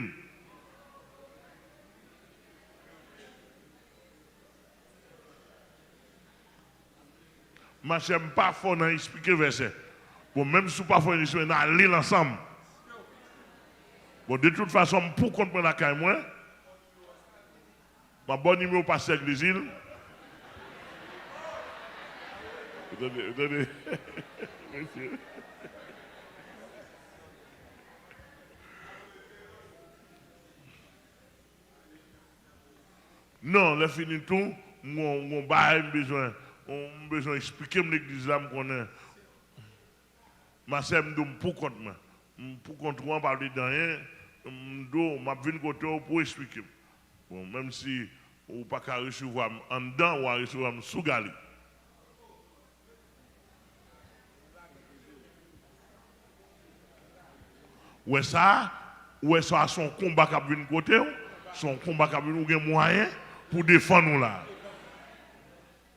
Je n'aime pas fort expliquer verset. Bon, même si pas fort expliquer, on a lire ensemble. Bon, de toute façon, pour comprendre la caille, moi, ma bonne numéro passe avec les îles. Attendez. Monsieur. Non, le fini tout, mon bail besoin. On besoin d'expliquer l'église là, qu'on est. Ma sœur me dit pour contre moi. Pour contre moi, parler de rien. Je viens côté pour expliquer. Bon, même si ou pas qu'à recevoir en dedans ou à recevoir sous gali. Ouais ça son combat qui vient côté, son combat qui vient ou moyen pour défendre nous là.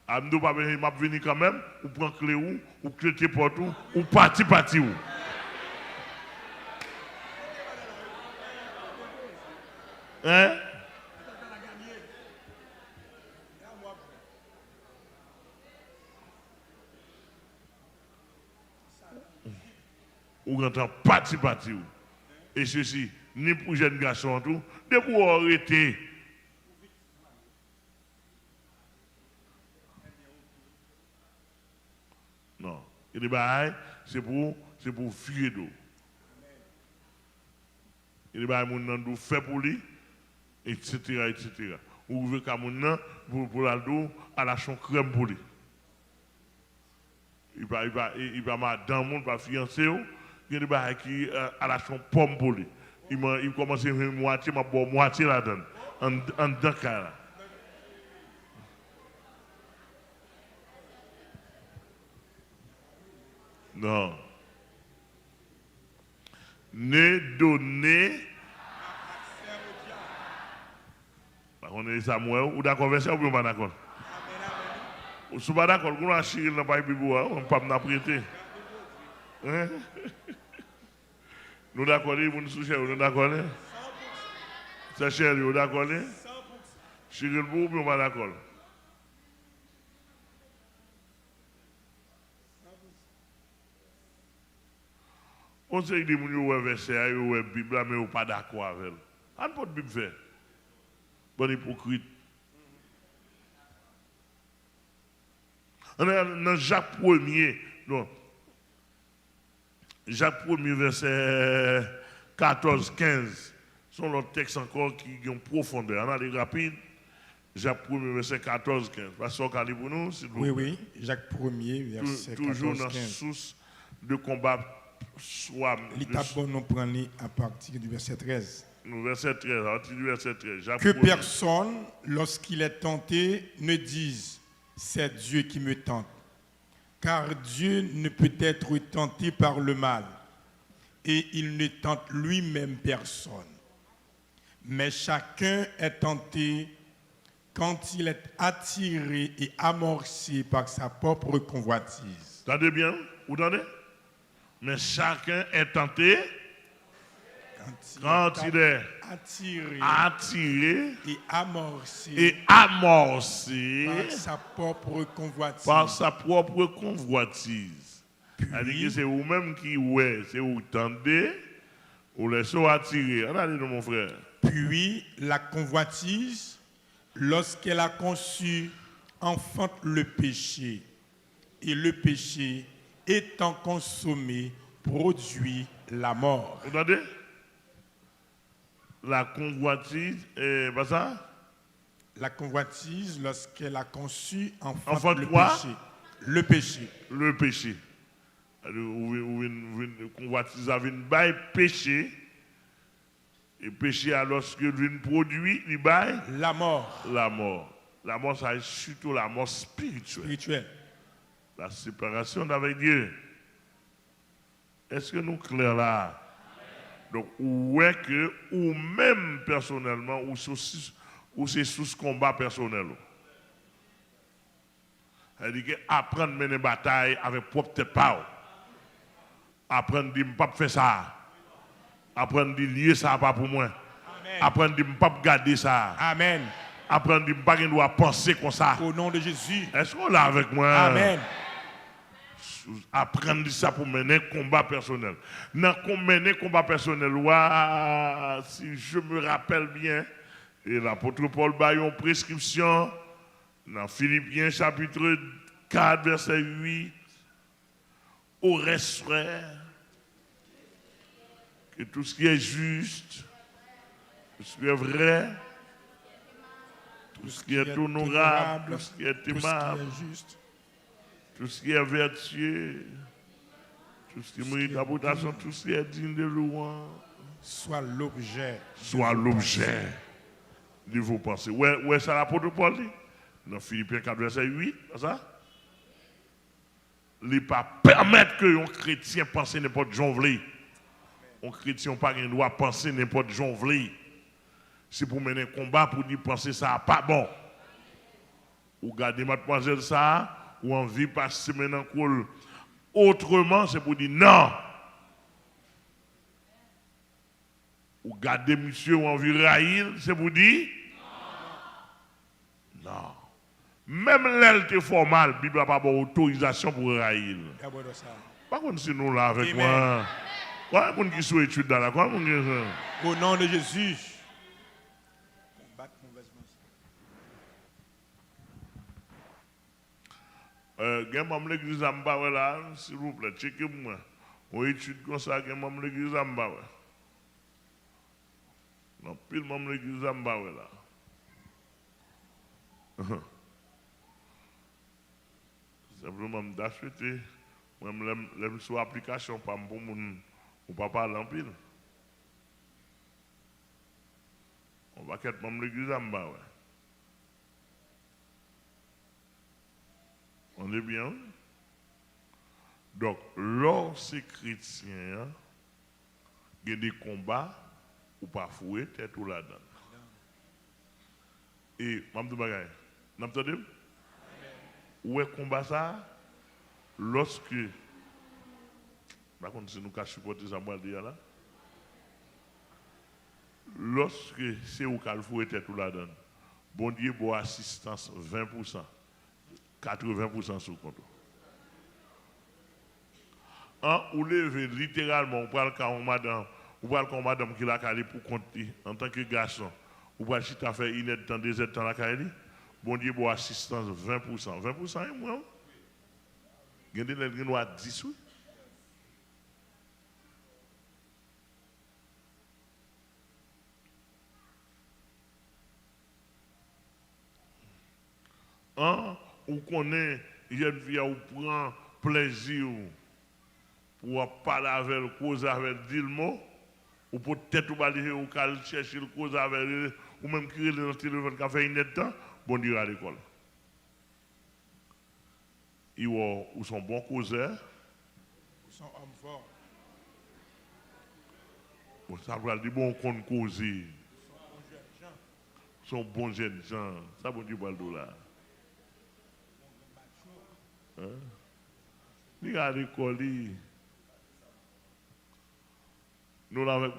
Amdo pas venir m'a venir quand même ou prend clé ou clé porte ou parti ou. Hein? Ou entend parti ou. Et ceci ni pour jeunes garçons tout, de pour arrêter. Non, c'est pour fuir d'eau. Il y a des gens qui fait pour lui, etc. Ou veut qu'à mon pour la dos à la chambre crème pour lui. Il va madame monde va fiancé il y a des gens qui à la chambre pomme pour lui. Il commence à faire moitié là-dedans en Dakar. Non. Ne donner. On est Samuel, ou d'accord avec ça ou pas d'accord? Ou si pas d'accord, on a chiré dans la Bible, on ne peut pas prêter. Nous d'accord, nous sommes nous d'accord? C'est cher, nous d'accord? Chiré le bout, on pas d'accord. On sait que les gens qui ont verset, ils ont Bible, mais ils ne sont pas d'accord avec elle. On ne peut pas Bible faire. Bon hypocrite. On est dans Jacques 1er, non. Jacques 1er, verset 14-15. sont l'autre texte encore qui ont profondeur. On a des rapides. Jacques 1er, verset 14-15. Pasteur Kali pour nous, s'il vous plaît. Oui, Jacques 1er, verset 14-15. Toujours dans la source de combat. L'étape nous prend à partir du verset 13. Verset 13, à partir du verset 13. Que personne, lorsqu'il est tenté, ne dise « c'est Dieu qui me tente ». Car Dieu ne peut être tenté par le mal, et il ne tente lui-même personne. Mais chacun est tenté quand il est attiré et amorcé par sa propre convoitise. Entendez bien? Vous entendez? Mais chacun est tenté quand il est attiré et amorcé par sa propre convoitise. C'est-à-dire que c'est vous-même qui c'est vous tendez, ou laissez attirer. Regardez mon frère. Puis la convoitise, lorsqu'elle a conçu, enfante le péché. Et le péché, étant consommé, produit la mort. Vous entendez? La convoitise, pas ça? La convoitise, lorsqu'elle a conçu, enfante le quoi? péché. Le péché. Le péché. Convoitise a une bail péché. Et péché alors que vient produit, il bail La mort. la mort. La mort, ça est surtout la mort spirituelle. Spirituelle. La séparation d'avec Dieu. Est-ce que nous clairs là? Donc, ou est que, ou même personnellement, ou c'est sous ce combat personnel. C'est-à-dire que apprendre à mener bataille avec propre tête pas. Apprendre à dire, je ne peux pas faire ça. Apprendre à dire, lier ça pas pour moi. Amen. Apprendre à dire, je ne peux pas garder ça. Amen. Apprendre à dire, je ne peux pas penser comme ça. Au nom de Jésus. Est-ce qu'on est là avec moi? Amen. Apprendre ça pour mener combat personnel. Dans mener combat personnel, si je me rappelle bien, et l'apôtre Paul a une prescription dans Philippiens chapitre 4, verset 8, au reste, frère, que tout ce qui est juste, tout ce qui est vrai, tout ce qui est honorable, tout ce qui est aimable, tout ce qui est vertueux, tout ce qui mérite d'approbation, tout ce qui est digne de louange, soit l'objet de vos pensées. Où est ça l'apôtre Paul dit? Dans Philippiens 4, verset 8, ça? Il ne peut pas permettre que un chrétien pense n'importe jonglé. Un chrétien n'a pas le droit de penser n'importe jonglé. C'est pour mener un combat pour dire penser ça pas bon. Ou garder mademoiselle ça, ou envie de passer maintenant autrement, c'est pour dire non. Ou garder monsieur ou envie de raïl, c'est pour dire non. Même l'aile est formale, la Bible n'a pas d'autorisation pour raïl. Par contre, si nous là avec moi, quoi qu'on qui soit étude dans la quoi au nom de Jésus. Gen mam l'église amba là, s'il vous plaît, checkez-moi. On étude comme ça, gen mam l'église amba. Non, pile mam l'église amba là. Simplement d'acheter, moi l'aime sur application pas pour mon ou pas parler en pile. On va quitter mam l'église amba. On est bien? Donc, lorsque chrétien, il y a des combats, ou pas fouer, tête ou là-dedans. Et, Mme Bagay, vous entendez? Où est le combat ça? Lorsque, par contre, si nous avons supporté ça, moi, là. Lorsque c'est où qu'il faut tête ou là-dedans, bon Dieu, pour assistance 20%. 80% sous compte. Ou levez littéralement, on parle quand madame, ou parle quand madame qui l'a calé pour compter en tant que garçon, ou parle si tu as fait une aide dans des aides dans la calé, bon Dieu, pour assistance 20%. 20% est moins. Il y a des gens qui ont 10, oui. Ou connaît, jeune vie ou prend plaisir pour parler avec le cause avec dire le mot, ou peut-être ou aller ou chercher le cause avec ou même créer dans le téléphone qui a fait une temps, bon dire à l'école. Ils sont bons causeurs. Ils sont hommes forts. Bon, ça veut dire bon qu'on causer. Ils sont bons jeunes gens. Ça bon dire baldo là. Ni à l'école, nous l'avons.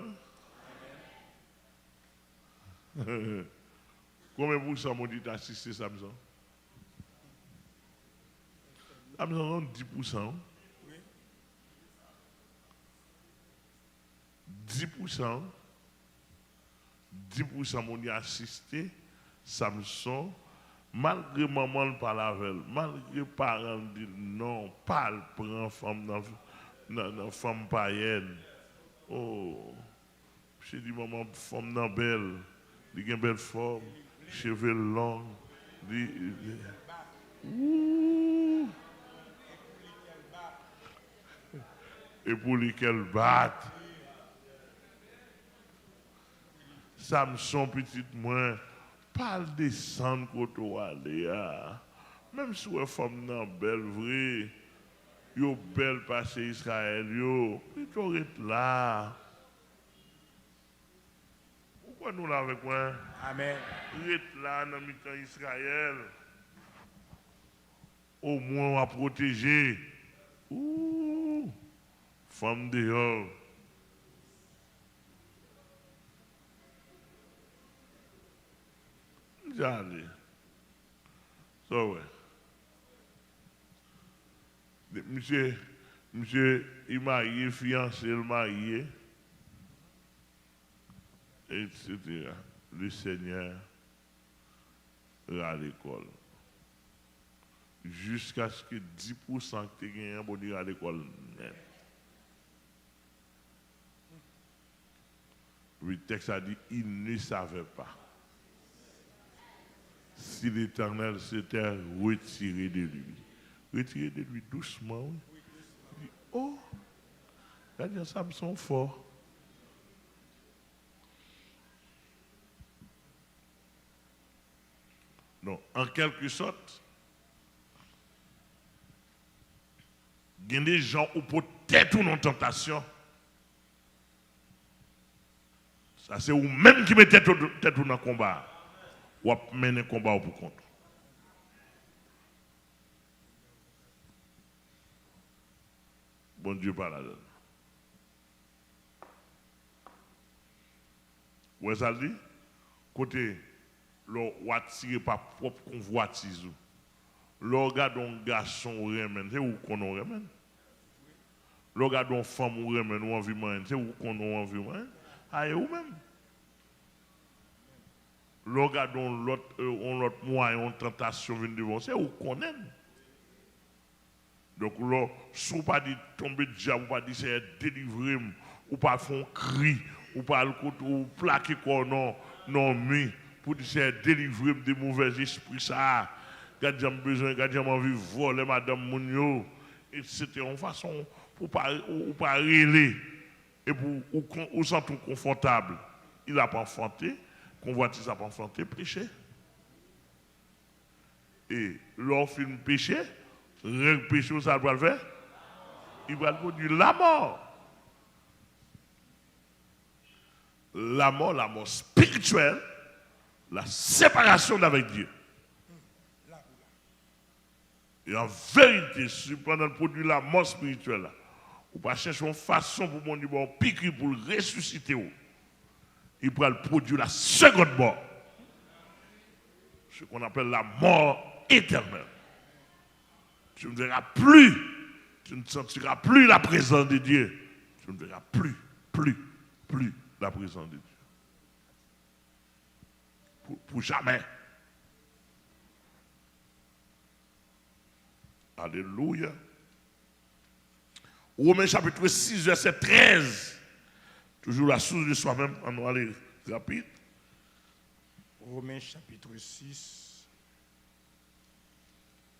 Combien de pourcents m'ont dit d'assister Samson? Samson, 10%. 10%. 10% m'ont dit assister Samson. Malgré maman ne parle avec elle, malgré les parents disent non, pas prendre femme dans femme païenne. Oh, je dis maman, femme dans belle, il a une belle forme, cheveux longs. et pour lesquels battre. Samson, petit moins, pas descendre côté aller. Même si vous femme nan belle vrai, yo belle passé Israël, yo, plutôt être là. Pourquoi nous là avec moi? Amen. Être là dans le temps Israël. Au moins on va protéger. Ouh, femme dehors. J'allais. So ouais. Monsieur, il marié, fiancé, il marié, etc. Le Seigneur à l'école. Jusqu'à ce que 10% que tu gagnes pour dire à l'école. Le texte a dit, il ne savait pas si l'Éternel s'était retiré de lui. Retiré de lui doucement. Oui. Il dit, oh, les Samson sont forts. Donc, en quelque sorte, il y a des gens qui peut-être une tentation. Ça, c'est vous-même qui mettez tête dans le combat. Ou à mener le combat pour compte. Bon Dieu par la donne. Où est-ce que ça dit? Côté, l'on va tirer par propre convoitise. L'on regarde un garçon ou remen, c'est où qu'on en remen? L'on regarde une femme ou remen ou envie, c'est où qu'on en envie, ah, et où même? L'on regarde l'autre moyen, une tentation vient devant, c'est où qu'on aime? Donc, là, si vous ne pas dit tomber de diable, ou pas dit c'est délivrer, ou pas faire un cri, ou pas ou plaquer quoi, non, mais pour dire c'est délivrer des mauvais esprits, ça, quand j'ai besoin, quand j'ai envie de voler madame Mounio, etc. En façon, pour pas rêler, et pour ou sentir confortable, il n'a pas enfanté, convoitise n'a pas enfanté, péché. Et lorsqu'il film péché, le péché, ça doit le faire. Il va produire la mort. La mort spirituelle, la séparation d'avec Dieu. Et en vérité, si pendant le produit la mort spirituelle, ou pas chercher une façon pour mon Dieu, piquer pour le ressusciter, il pourra le produire la seconde mort. Ce qu'on appelle la mort éternelle. Tu ne verras plus, tu ne sentiras plus la présence de Dieu. Tu ne verras plus la présence de Dieu. Pour jamais. Alléluia. Romains chapitre 6, verset 13. Toujours la source de soi-même, on va aller rapide. Romains chapitre 6.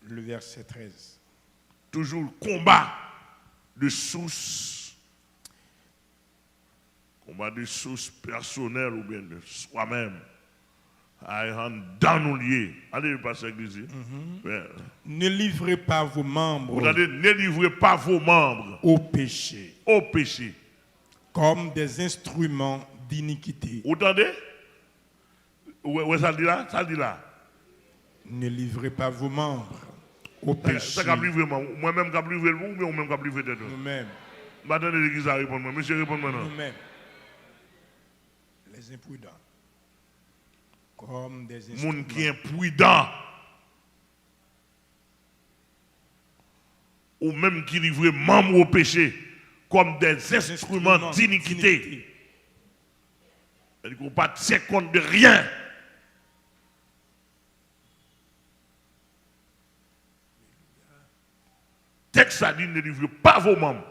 Le verset 13. Toujours le combat de source. Combat de source personnelle ou bien de soi-même. Dans nos lieux. Allez, passer l'église. Ne livrez pas vos membres. Vous allez, ne livrez pas vos membres au péché. Au péché. Comme des instruments d'iniquité. Vous entendez? Où ça dit là? Ça dit là. Ne livrez pas vos membres au péché. Ça cap livrer moi-même cap livrer vous ou bien vous-même cap livrer dedans. Nous-mêmes. Maintenant l'église a répondre moi. Monsieur répond maintenant. Nous-mêmes. Les imprudents. Comme des instruments. Moun qui est imprudent. Ou même qui livre membres au péché comme des instruments d'iniquité. C'est-à-dire qu'on ne pas tient compte de rien. Texte a dit ne livrez pas vos membres.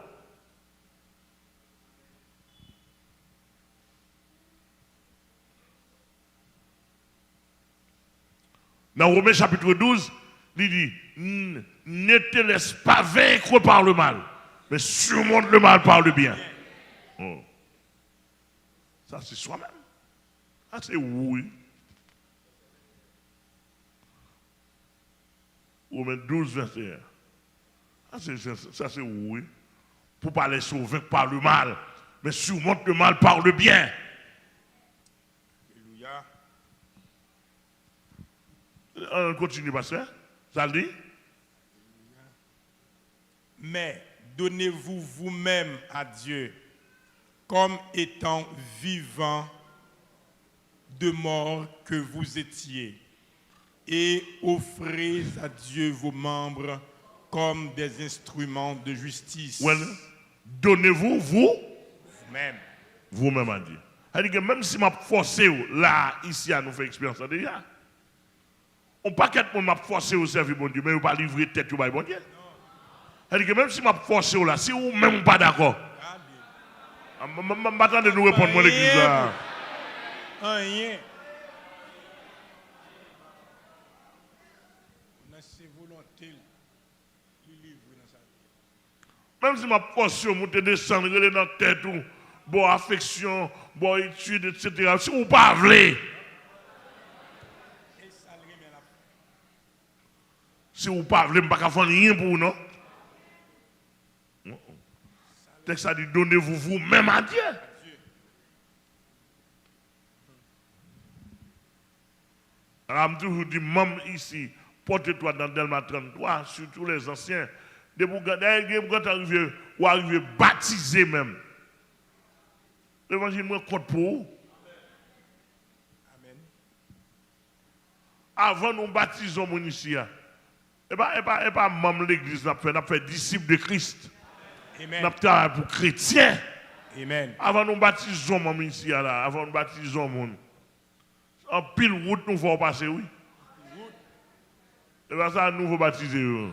Dans Romains chapitre 12, il dit ne te laisse pas vaincre par le mal, mais surmonte le mal par le bien. Oh. Ça, c'est soi-même. Ça, c'est oui. Romains 12, 21. Ça, c'est oui. Pour pas les sauver par le mal, mais surmonte le mal par le bien. Alléluia. On continue, pasteur. Ça le dit? Mais donnez-vous vous-même à Dieu comme étant vivant de mort que vous étiez, et offrez à Dieu vos membres comme des instruments de justice. Well, donnez-vous Vous-même. Vous-même à Dieu. C'est-à-dire que même si je forcé là, ici, à nous faire expérience déjà, on pas qu'être pour m'a forcé au service bon Dieu, mais on pas livrer tête au bon Dieu. C'est-à-dire que même si je forcé là, si vous même pas d'accord, je m'attends de nous répondre moi l'église là. Rien. On a ses volontés. Même si je forcé monter descendre dans la tête ou bon affection, bon étude, etc. Si vous pas voulez. Si vous pas voulez, je ne peux pas faire rien pour vous, non? Le texte a dit donnez-vous vous-même à Dieu. Alors, je toujours dis, même ici, porte-toi dans Delma 33, surtout les anciens. Quand vous arrivez baptisé même. L'évangile me compte pour vous. Amen. Avant nous baptisons mon ici. Et pas même l'église, nous avons fait disciples de Christ. Amen. Nous avons travaillé pour chrétiens. Amen. Avant nous baptisons mon ici, avant nous baptisons mon. En pile route, nous faut passer, oui. Et bien ça, nous faut baptiser.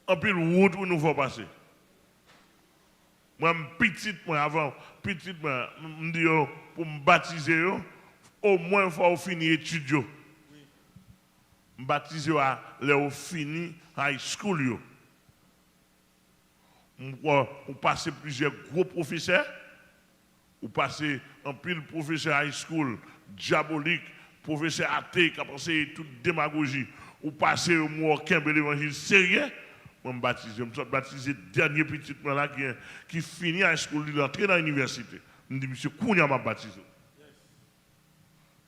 En pile route, où nous faut passer. Moi, avant, me dis pour me baptiser, au moins il faut finir l'étude. Me baptiser à leur fini high school. On passe plusieurs gros professeurs, on passe en pile professeur high school, diabolique, professeur athée qui a passé toute démagogie, on passe au mot Kembe l'évangile sérieux. Je me suis baptisé dernier petit là qui finit à l'école, il est entré dans l'université. Je me dis, monsieur, Kounia m'a baptisé.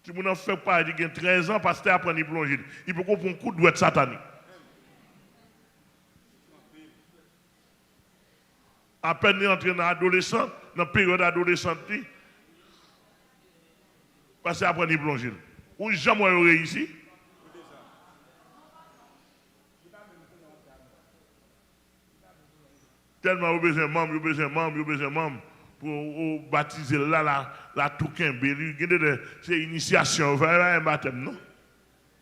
Si vous n'en faites pas, il a 13 ans, pasteur apprend à plonger. Il peut comprendre un coup de doigt satanique. À peine entré dans l'adolescent, dans la période adolescente, pasteur apprend à plonger. Ou jamais réussi. Tellement vous besoin de membres pour baptiser là, la touquin, c'est initiation, vous avez un baptême, non?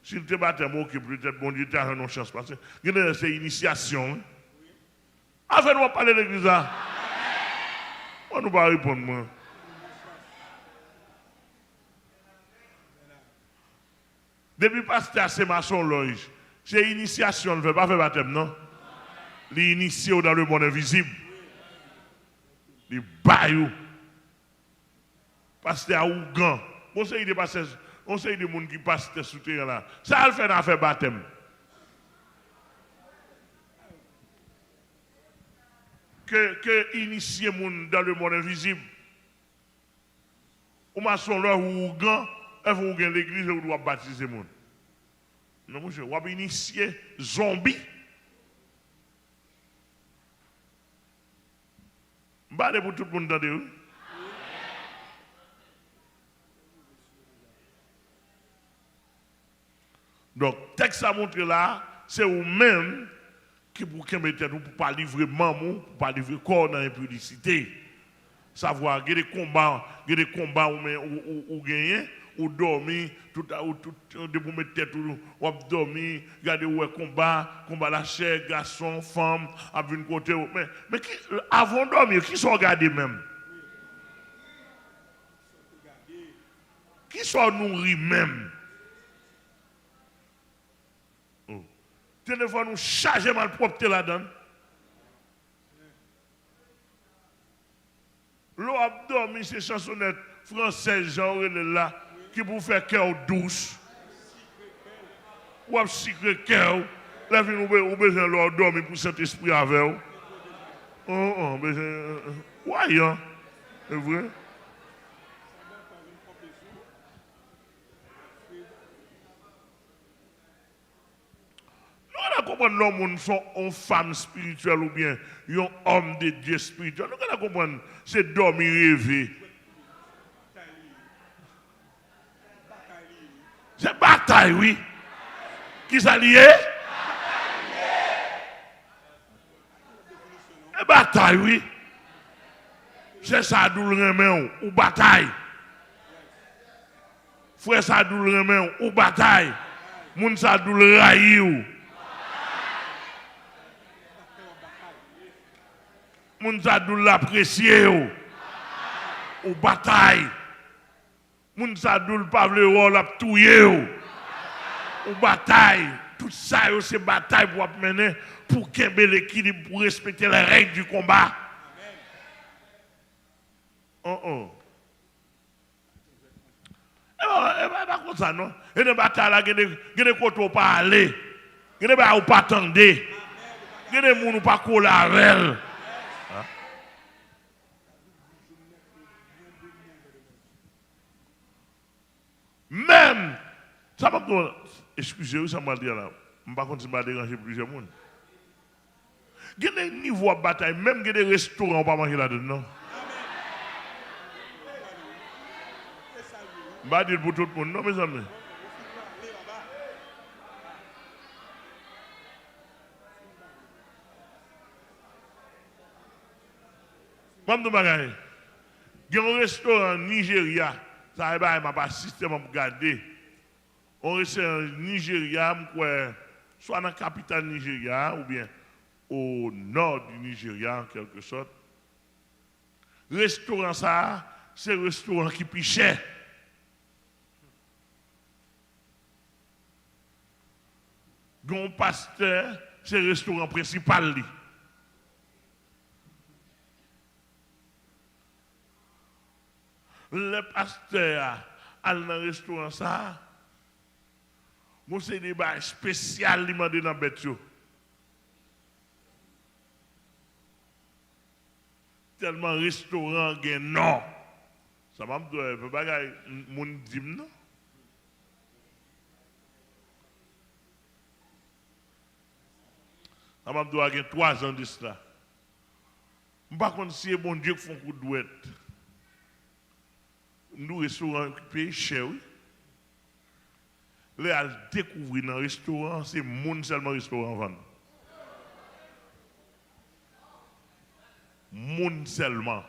Si tu es baptême, ok, peut-être bon Dieu t'a une chance, parce que c'est initiation. Afin de parler de l'église là, on ne va pas répondre, moi. Depuis pasteur, c'est maçon loge, c'est initiation, on ne veut pas faire baptême, non? Les initiés dans le monde invisible. Les baillots. Pasteur Ougan. Conseil de pasteur, conseil de monde qui passe sous terre là. Ça a fait une affaire baptême. Que initier monde dans le monde invisible. Ou maçon là ou Ougan, il faut que l'église ou doit baptiser monde. Non monsieur, on va initier zombie. Bah, pour tout le monde d'entendre. Donc, texte à montrer là, c'est vous-même qui pour ne pas livrer maman, pour ne pas livrer corps dans l'impudicité. Savoir, il y a des combats où gagner, ou dormir, tout pour mettre tête, ou dormir, regarder où est combat la chair, garçon, femme, à une côté. Mais avant de dormir, qui sont regardés même? Qui sont nourris même? Des fois, nous charger malpropreté là-dedans. L'eau a dormi, c'est chansonnette française, genre là, qui vous fait cœur douce. Ou un secret cœur. La vie, nous avons besoin de l'eau dormir pour cet esprit avec vous. Oui, hein? C'est vrai? Nous allons comprendre l'homme sont une femme spirituelle ou bien un homme de Dieu spirituel. Nous allons comprendre c'est dormir rêver. C'est bataille, oui. Qui s'allie? Et bataille, oui. C'est ça d'où le remet ou bataille. Frère ça d'où le remet ou bataille. Moun ça d'où le raï ou. Moun ça d'où l'apprécier ou bataille. Moun ça d'où le pas vle la touyer ou bataille. Tout ça c'est bataille pour mener pour qu'aimer l'équilibre, pour respecter les règles du combat. Et pas comme ça, non? Et des batailles là, il y a des côtés où pas aller. Il y a des batailles où pas attendre. Il y a des gens où pas coller avec. Même, ça m'a dit, excusez-moi, ça m'a dit là, je ne vais pas continuer à déranger plusieurs personnes. Il y a des niveaux de bataille, même il y a des restaurants où on ne peut pas manger là-dedans. Je ne vais pas dire pour tout le monde, non, mes amis. Il y a un restaurant au Nigeria, ça m'a pas système à regarder. On restaurant au Nigeria, soit dans la capitale Nigeria ou bien au nord du Nigeria en quelque sorte. Restaurant ça, c'est un restaurant qui est plus cher. Gon pasteur, c'est le restaurant principal. Le pasteur a dans le restaurant ça, moi c'est des bails spéciaux qui m'a dans la bête. Tellement restaurant gain non. Ça m'a dit peut pas mon dim non. Ça m'a dit qu'il y a 3 ans de cela. Je ne sais pas si c'est bon Dieu qui fait un coup de douette. Nous, restaurant pays cher, oui. Là, à découvrir dans le restaurant, c'est monde seulement restaurant vendre. Monde seulement.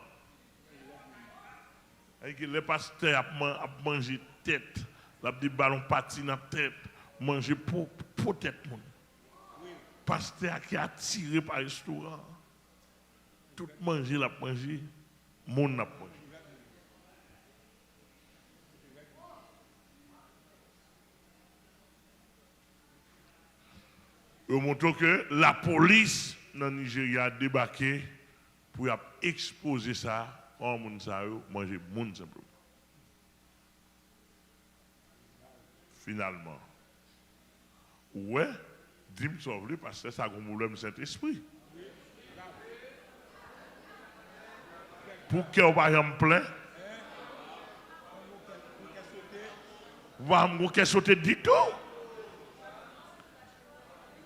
Les pasteurs a mangé tête, a des ballons patin dans tête, manger pour tête. Pasteur qui a tiré par le restaurant. Tout manger, l'a mangé, monde n'a mangé. Ils montrent que la police dans le Nigeria a débarqué pour exposer ça, en monde ça, manger monde simplement. Finalement. Ouais, dis-moi sauver parce que ça a un problème Saint-Esprit. Pour que vous ne pas plein, vous ne pouvez sauter du tout.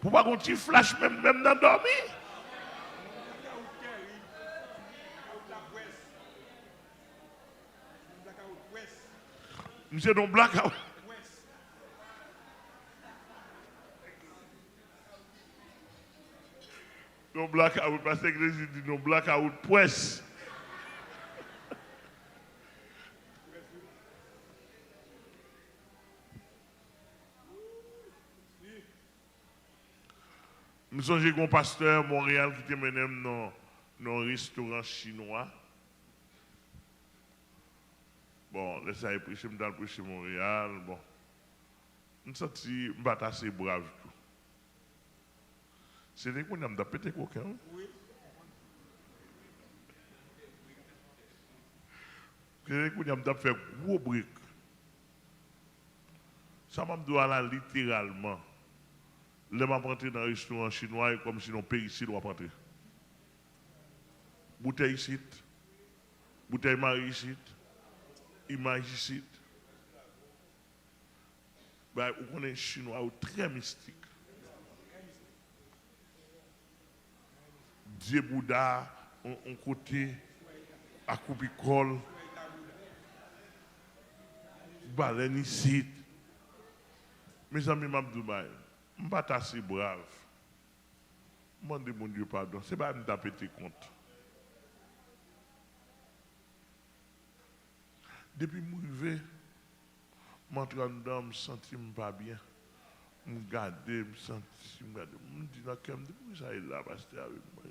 Pour pas qu'on t'y flash même dans dormir. Monsieur dans blackout. Non blackout parce que l'église dit non blackout presse. Je songe qu'un pasteur Montréal qui te mené dans un restaurant chinois. Bon, laissez moi prêcher, je vais prêcher Montréal. Bon, je me sens assez brave. C'est des qu'on a pété coquin. C'est des qu'on a fait gros briques. Ça m'a dit là littéralement. Les m'a rentré dans un restaurant chinois comme si on pays ici doit rentrer. Bouteille ici, bouteille Marie ici, image ici. Bah, on est chinois très mystique. Dieu Bouddha, on côté, à Coupicole, baleine ici. Mes amis m'abdoubaï, je ne suis pas assez brave. Je demande mon Dieu pardon. Ce n'est pas me péter compte. Depuis que je suis arrivé, je suis dedans, je me sens pas bien. Je me regarde, je me sens, je me dis, depuis ça est là, parce que avec moi.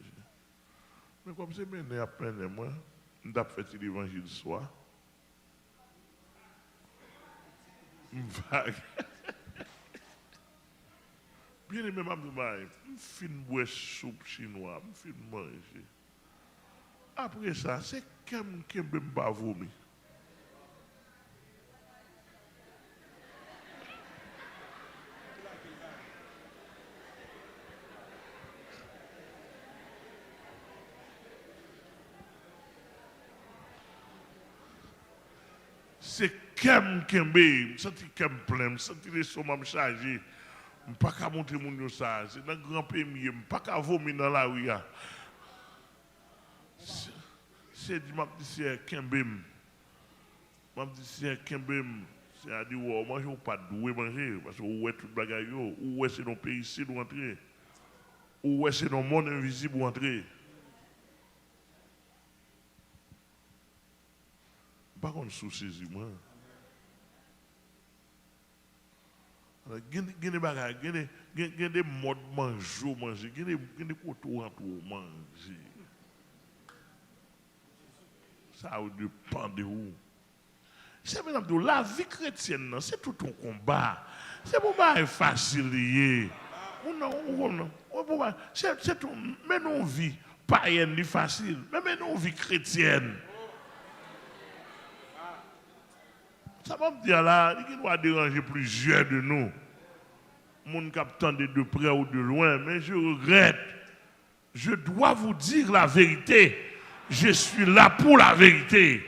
Mais comme c'est mené à peine de moi, je vais faire l'évangile soir. Vague. Bien aimé, je finis de boire soupe chinois, je finis de manger. Après ça, c'est comme que je ne peux pas vomir. C'est comme que je sens plein, je sens les sommes chargés. Je ne peux pas montrer mon ça. C'est dans le grand pays, je ne peux pas vomir dans la rue. C'est dit, c'est Kembem. Je dis, c'est Kembem. C'est-à-dire, on mange pas de doué manger. Parce que où est tout le bagage, où est c'est dans le pays ici pour entrer. Où est c'est dans le monde invisible pour entrer. Par contre, sous-saisi, moi. Il y a des bagages, il y a des modes manger, il y a des couteaux pour manger. Ça dépend de où. C'est maintenant la vie chrétienne, c'est tout un combat. C'est pour pas facile. C'est tout. Mais nos vies païennes, c'est facile. Mais nos vies chrétiennes. Ça va me dire là, il doit déranger plusieurs de nous. Mon capitaine de près ou de loin, mais je regrette. Je dois vous dire la vérité. Je suis là pour la vérité.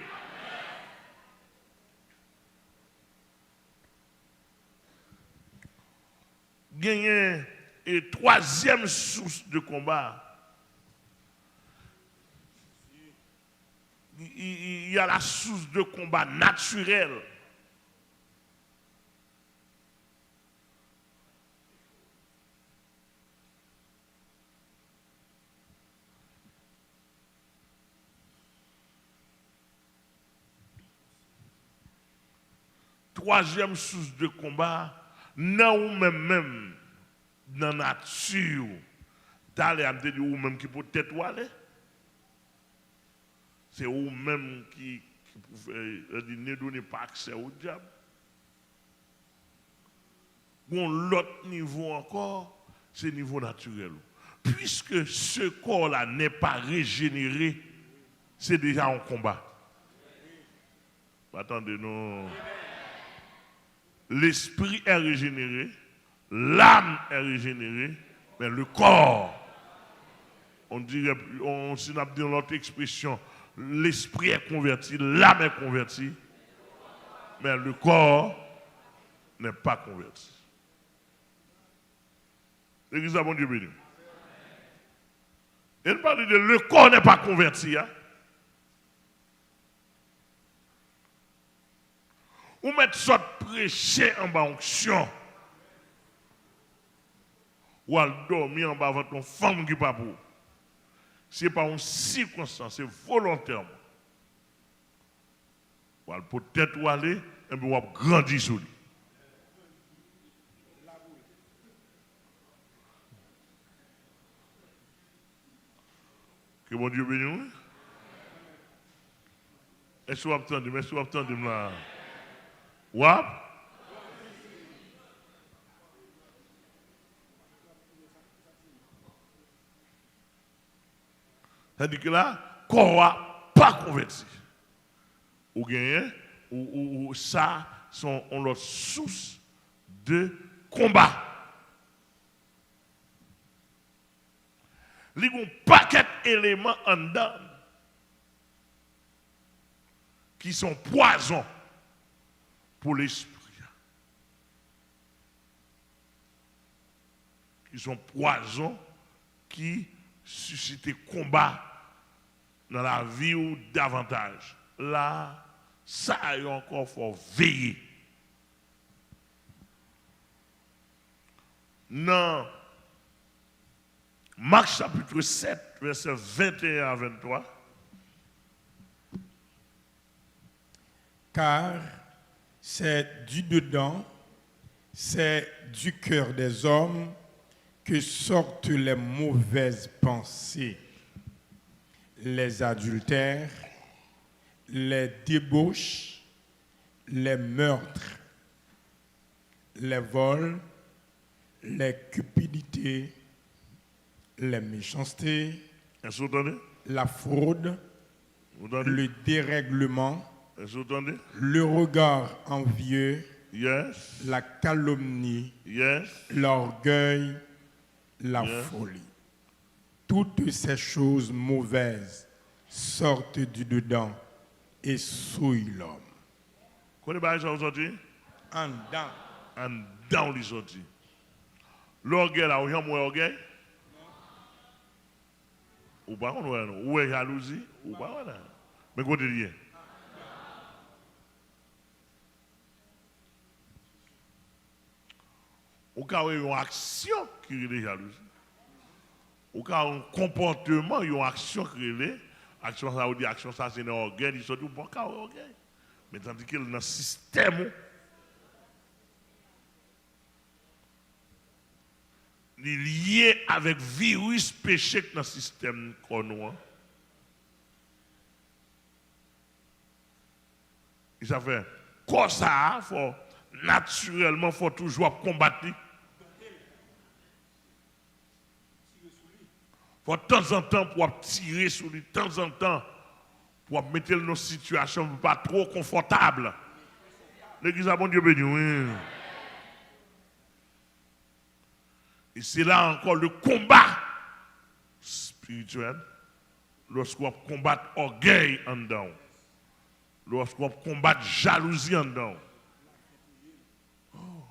Gagner et troisième source de combat. Il y a la source de combat naturelle. Troisième source de combat, non ou même dans la nature, d'aller à me dire ou même qui peut être aller. C'est ou même qui ne donne pas accès au diable. Bon, l'autre niveau encore, c'est le niveau naturel. Puisque ce corps-là n'est pas régénéré, c'est déjà un combat. Attendez, non. L'esprit est régénéré, l'âme est régénérée, mais le corps, on dirait, si on a dit notre expression, l'esprit est converti, l'âme est convertie, mais le corps n'est pas converti. L'église a bon Dieu béni. Il parle de le corps n'est pas converti. Hein? Ou mettre ça prêcher en bas onction. Ou à dormir en bas avec ton femme qui pas pour. Ce n'est pas une circonstance, c'est volontairement. Ou à peut-être ou aller, et puis ou à grandir sur lui. Que mon Dieu bénisse. Est-ce que vous attendez? Est-ce que vous attendez là? Wap? C'est-à-dire que là, corps n'a pas converti. Ou gagnez, ou ça, sont leur source de combat. Il y a un paquet d'éléments en dedans qui sont poisons pour l'esprit. Qui sont poisons qui suscitent combat dans la vie ou davantage. Là, ça a encore faut veiller. Non. Marc chapitre 7, verset 21 à 23. Car c'est du dedans, c'est du cœur des hommes que sortent les mauvaises pensées, les adultères, les débauches, les meurtres, les vols, les cupidités, les méchancetés, la fraude, le dérèglement, le regard envieux, la calomnie, l'orgueil, la folie. Toutes ces choses mauvaises sortent du dedans et souillent l'homme. Qu'est-ce que aujourd'hui? En dedans. En dedans les aujourd'hui. L'orgueil là, où y a moins orgueil? Ou pas on ou est jalousie ou pas voilà. Mais quoi de rien? Ou quand une action qui est jalousie. Ou quand un comportement, une action qui est action ça ou dit action ça c'est un orgueil, ils sont tout bon cas orgueil. Mais tandis que dans le système il est lié avec virus péché dans le système qu'on a. Et ça fait, comme ça, naturellement, il faut toujours combattre. Il faut de temps en temps pour tirer sur lui, de temps en temps pour mettre dans une situation pas trop confortable. L'église a bon Dieu béni, oui. Et c'est là encore le combat spirituel. Lorsqu'on combat orgueil en dedans. Lorsqu'on combat jalousie en dedans. Oh.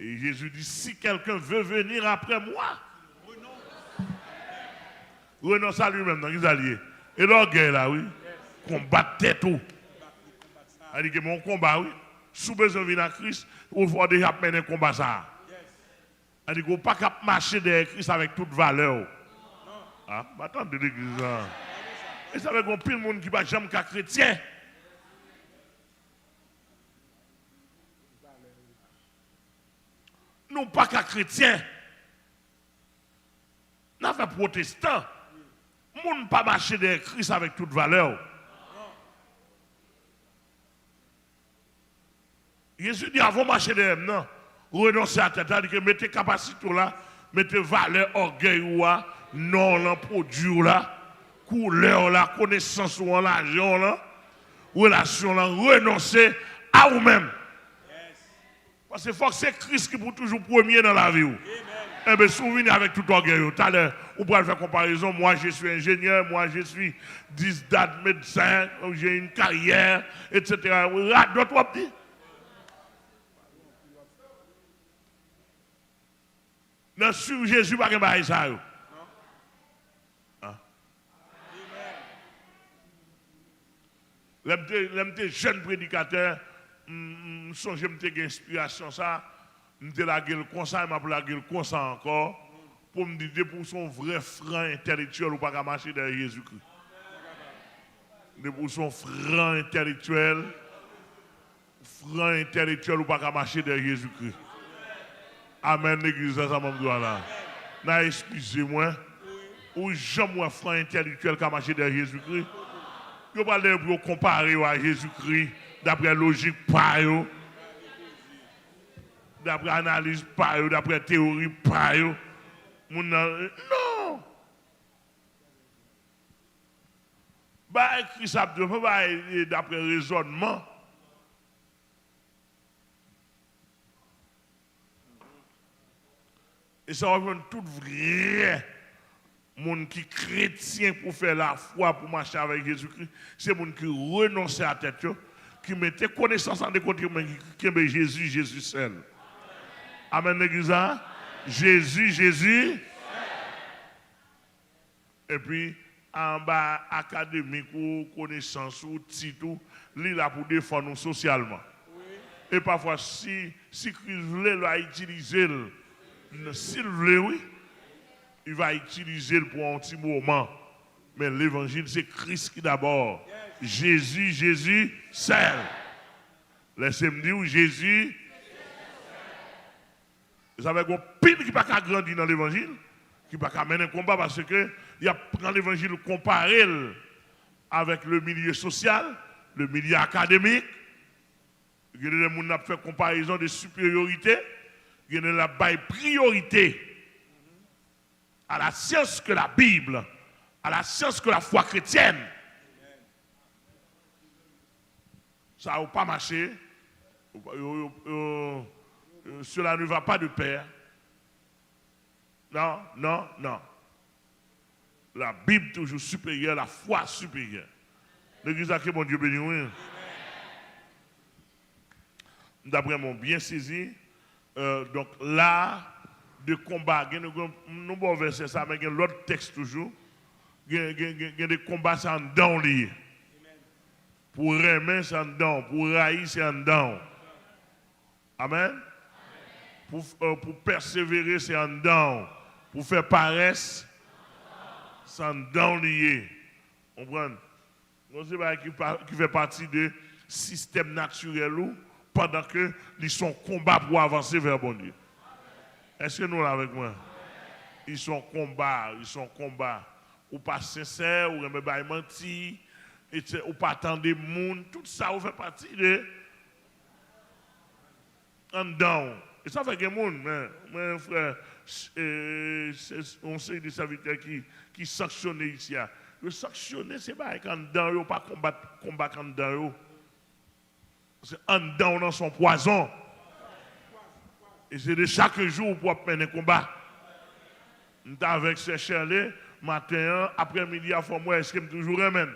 Et Jésus dit, si quelqu'un veut venir après moi, renonce à lui-même dans les alliés. Et l'orgueil là, oui, combattre tout. Il dit que mon combat, oui, sous besoin de venir à Christ, il faut déjà mener un combat ça. Il dit qu'il ne faut pas marcher derrière Christ avec toute valeur. Ah, attendez l'église là. Et ça veut dire qu'il y a plein de monde qui ne va jamais qu'à chrétien. Nous pas qu'à chrétien. Nous sommes protestants. Nous ne pas marcher derrière Christ avec toute valeur. Jésus dit avant de marcher derrière non. Renoncer à tête, c'est-à-dire que mettez capacité là, mettez valeur, orgueil ou non là, produit là, couleur là, connaissance ou l'argent là, relation là, renoncer à vous-même. Parce que faut que c'est Christ qui pour toujours premier dans la vie. Eh bien, souvenez avec tout orgueil. Tout à l'heure, vous pouvez faire comparaison. Moi, je suis ingénieur, moi, je suis 10 dates médecin, j'ai une carrière, etc. D'autres dit. Non, sur Jésus, pas de ça. J'étais jeune prédicateur, j'ai une inspiration ça, j'ai la gueule comme ça, je la gueule comme ça encore, pour me dire pour son vrai frein intellectuel ou pas marcher derrière Jésus-Christ. Pour son frein intellectuel ou pas marcher derrière Jésus-Christ. Amen, l'église, ça m'a dit là. Non, excusez-moi. Ou jamais frein intellectuel qui a marché derrière Jésus-Christ. Vous parlez pour comparer à Jésus-Christ d'après logique pas d'après analyse pas d'après théorie pas non. pas écrit ça d'après raisonnement. Et ça va prendre tout vrai monde qui chrétien pour faire la foi, pour marcher avec Jésus-Christ. C'est monde qui renonce à la tête, qui mettait connaissance en décompte, qui aime Jésus, Jésus seul. Amen, l'église. Jésus, Jésus. Et puis, en bas, académique ou connaissance ou titre, il est là pour défendre nous socialement. Et parfois, si Christ veut utiliser, s'il veut, oui, il va utiliser pour un petit moment. Mais l'évangile, c'est Christ qui d'abord. Jésus, Jésus, seul. Laissez-moi dire, Jésus. Vous savez qu'on pile qui n'a pas grandir dans l'évangile, qui n'a pas mener un combat parce que il y a dans l'évangile comparé avec le milieu social, le milieu académique. Il y a des gens qui ont fait comparaison de supériorité, il y a la priorité à la science que la Bible, à la science que la foi chrétienne. Ça n'a pas marché. Cela ne va pas de pair. Non, non, non. La Bible toujours supérieure, la foi supérieure. L'église a que mon Dieu béni, oui. D'après mon bien saisi, donc là, de combat, il y a un bon verset, ça, mais il y a l'autre texte toujours. Il y a des combats, c'est en dedans lié. Pour aimer, c'est en dedans. Pour haïr, c'est en dedans. Amen. Pour persévérer, c'est en dedans. Pour faire paresse, c'est en dedans lié. On prend. Qui fait partie du système naturel pendant que ils sont combat pour avancer vers bon Dieu. Est-ce que nous là avec moi? Ils sont combat. Ou pas sincère, ou même pas menti, ou pas attendre des monde. Tout ça, vous fait partie de en dedans. Et ça fait que les gens, mon frère, on sait des serviteurs qui sanctionnent ici. Le sanctionner, c'est pas en dedans, il pas combattre en dedans. C'est en dedans dans son poison. Et c'est de chaque jour pour mener un combat. Nous sommes avec ces Shirley, matin, après-midi, à fond, moi, est-ce que je toujours remène?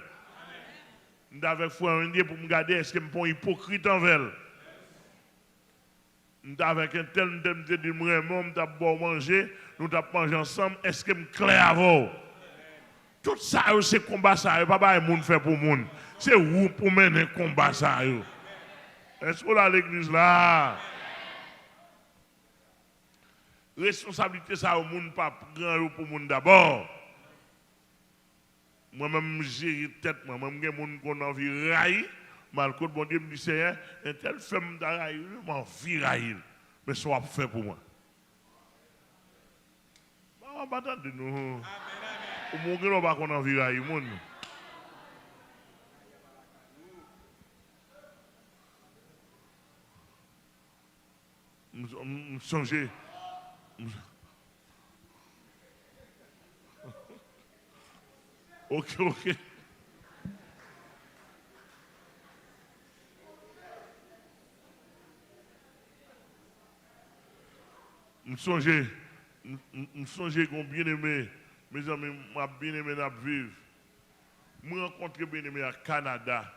Nous sommes avec Frère Indien pour me garder, est-ce que je suis hypocrite envers elle? Nous sommes avec un tel, nous sommes manger, nous avons mangé ensemble, est-ce que je suis clair avant? Tout ça, c'est combat, ça, pas de monde fait pour monde. C'est où pour mener un combat, ça. Est-ce que là, l'église là? Responsabilité, ça, au monde, pas grand pour monde d'abord. Moi-même, j'ai tête, moi-même, j'ai mon qu'on a envie de railler. Malgré bon Dieu me dit, c'est un tel femme d'arailler, je m'en envie de railler. Mais ça va faire pour moi. On va attendre de nous. Au moins, on va qu'on a envie de railler. Nous changer. Ok. Nous songeons qu'on bien aimé, mes amis, m'a bien aimé à vivre. Moi rencontré bien aimé à Canada.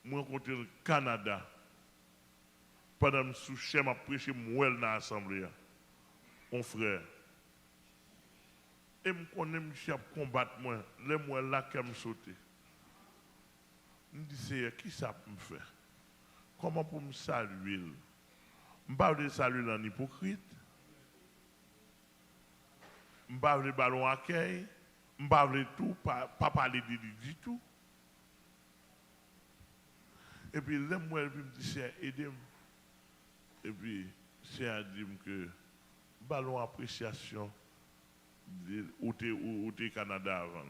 Moi rencontré au Canada. Pendant que je suis m'a prêché moi dans l'assemblée. Mon frère. Et je connais je combattre moi, les moi là qui me sauter. Je me dis c'est qui ça peut me faire? Comment pour me saluer? Je ne parle pas de saluer en hypocrite. Je ne parle pas de ballon accueil. Je ne parle pas de tout, pas parler de lui du tout. Et puis, là, moi, il me dit, c'est aider. Et puis, c'est à dire que ballon appréciation au Canada avant.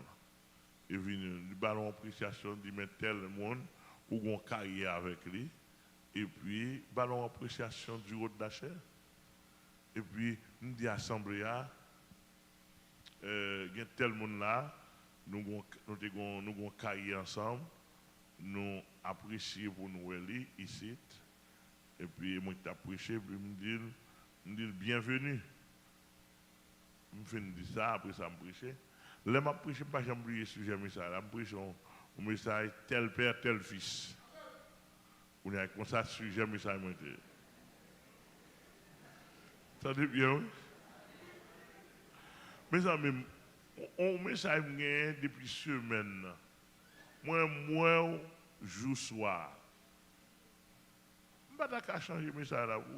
Et puis, le ballon appréciation dit, mais tel monde, ou on carrière avec lui. Et puis, ballon appréciation du haut d'achat. Et puis, nous dit assemblée, il y a tel monde là, nous avons carrière ensemble, nous apprécions pour nous aller ici. Et puis, moi, je prêché, puis je me dis bienvenue. Je me dis ça, après ça, je prêche. Là, je prêche, pas jamais oublier le sujet, mais ça, je prêche un message tel père, tel fils. On est comme ça, sujet, mais ça, je entendez bien? Mais ça, même, on message depuis semaine. Moi, jour soir. Je ne vais pas changer le message là pour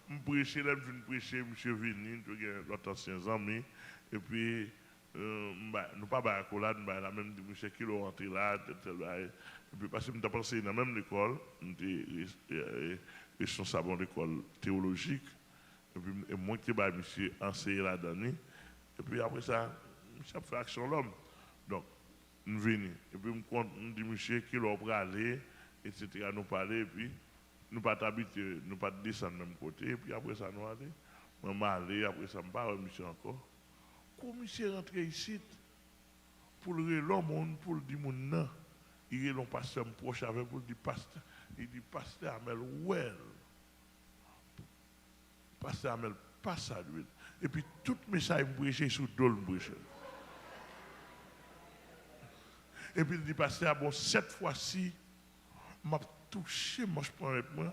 je prêche, là, je prêcher, M. Vini, l'autre ancien ami, et puis, nous ne pas la accolade, nous la même M. qui est rentré là, et puis parce que nous avons pensé dans la même école, nous sommes responsables de l'école théologique, et puis moi qui ai monsieur enseigné là-dedans, et puis après ça, je fait action l'homme. Donc, nous venons, et puis nous dit monsieur qui est aller, etc., nous parler, et puis, nous pas habiter, nous pas descendre de même côté, et puis après ça, nous aller. Moi, aller, après ça, je ne parle pas monsieur encore. Quand monsieur est rentré ici, pour le l'homme, pour le dire, non, il est un pasteur proche avec, pour le dire, pasteur, il dit, pasteur Amel, well. Pasteur Amel, passe à l'huile. Et puis, tout message me prêcher sous dol me prêcher. Et puis, il dit, pasteur, bon, cette fois-ci, m'a touché, moi je prends avec moi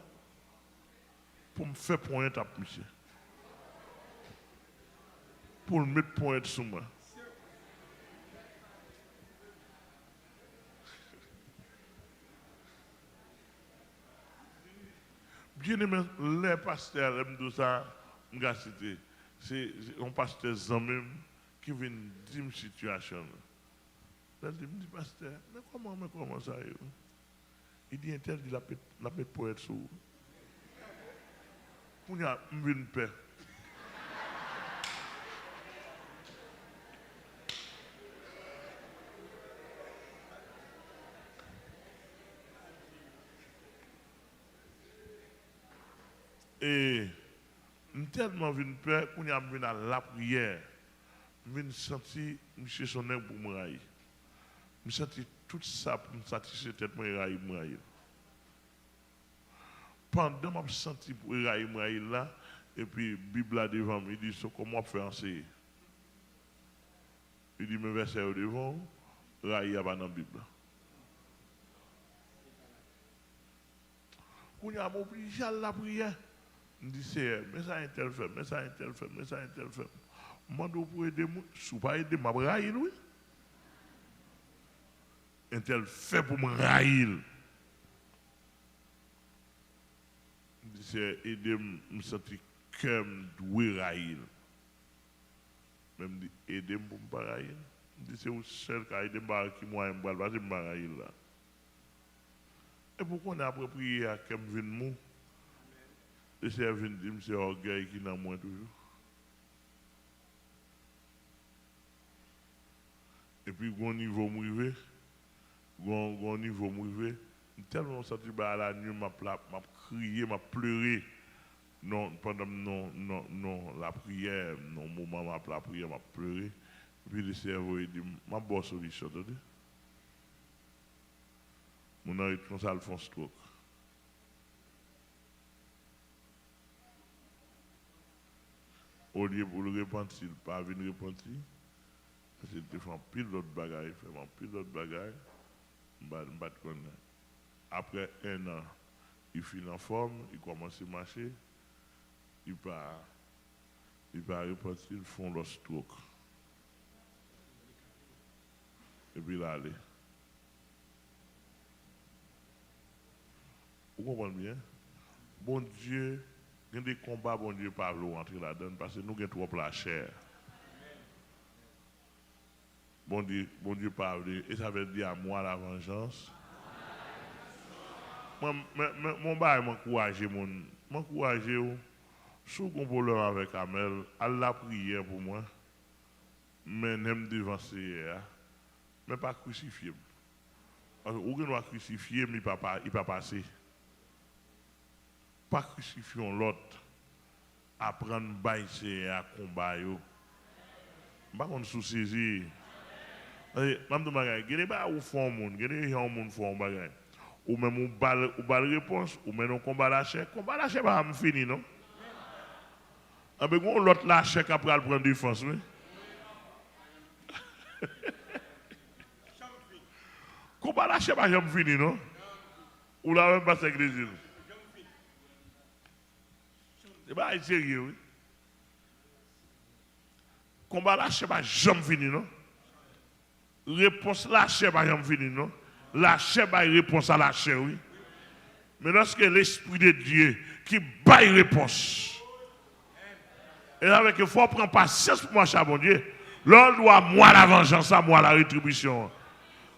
pour me faire pointer à monsieur. Pour le mettre pointer sur moi. Bien aimé, les pasteurs, c'est un pasteur Zamem qui vient dire une situation. Là, il me dit, pasteur, mais comment ça est? Il dit, tel dit la paix pour être sourd. Pour y avoir une paix. Et tellement une paix qu'on y a venu à la prière. Je me sentir, monsieur son aime pour me railler. Je me sentis tout ça pour me satisfaire tête moi railler. Pendant que je me senti pour railler là, et puis la Bible là devant moi, il dit comment faire enseigner. Il dit mes versets au devant, railler pas dans la Bible. Quand il y a obligé à la prière, je dis c'est mais ça tel fait, mais ça tel fait, mais ça tel fait. Moi je pour aider moi, si pas aider m'a railler oui. Un tel fait pour me railler. C'est aider me sentir que me doit railler. Même dit aider pour me pas railler. C'est au seul qui aider qui moi me pas me railler là. Et pourquoi on a approprié à comme vinn mou? Et c'est vinn dire c'est orgueil qui dans moi toujours. Et puis gon niveau m'rivé, gon niveau m'rivé, tellement senti à la nuit m'a crié, m'a pleuré. Non pendant non la prière, non moment m'a la prière m'a pleuré. Et puis le cerveau il dit m'a bonne solution attendez. Mon ami comme ça le font stroke. Au lieu pour le repentir, pas venir repentir, parce qu'il fait un pile d'autres bagailles, Après un an, il finit en forme, il commence à marcher, il va repentir, ils font le stroke. Et puis là, allez. Vous comprenez bien? Bon Dieu, il y a des combats, bon Dieu, pas rentrer là-dedans parce que nous avons trop la chair. Bon Dieu, pas et ça veut dire à moi la vengeance. Mon bail m'encourager, m'encourager, sous qu'on problème avec Amel, à la prière pour moi, mais n'aime devancer, mais pas crucifier. Parce que vous doit crucifier, mais il ne va pas passer. Pas crucifier l'autre, apprendre à bailler à combat. Je ne vais pas sous-saisir. Même de bagaille, il y a des bagailles où font monde, il y a des gens qui font bagaille. Ou même ou balle réponse, ou même on combat la chair. Combat la chair, pas fini, non? Ah ben, l'autre la chair qui après prendre défense, oui. Combat la chair, pas jamais fini, non? Ou la même pas avec les îles. C'est pas sérieux, oui. Combat la chair, pas jamais fini, non? Réponse la chair, pas jamais fini, non? La chair, pas réponse à la chair, oui. Mais lorsque l'Esprit de Dieu qui baille réponse, et avec il faut prendre patience pour marcher à bon Dieu, l'on doit moi la vengeance, moi la rétribution.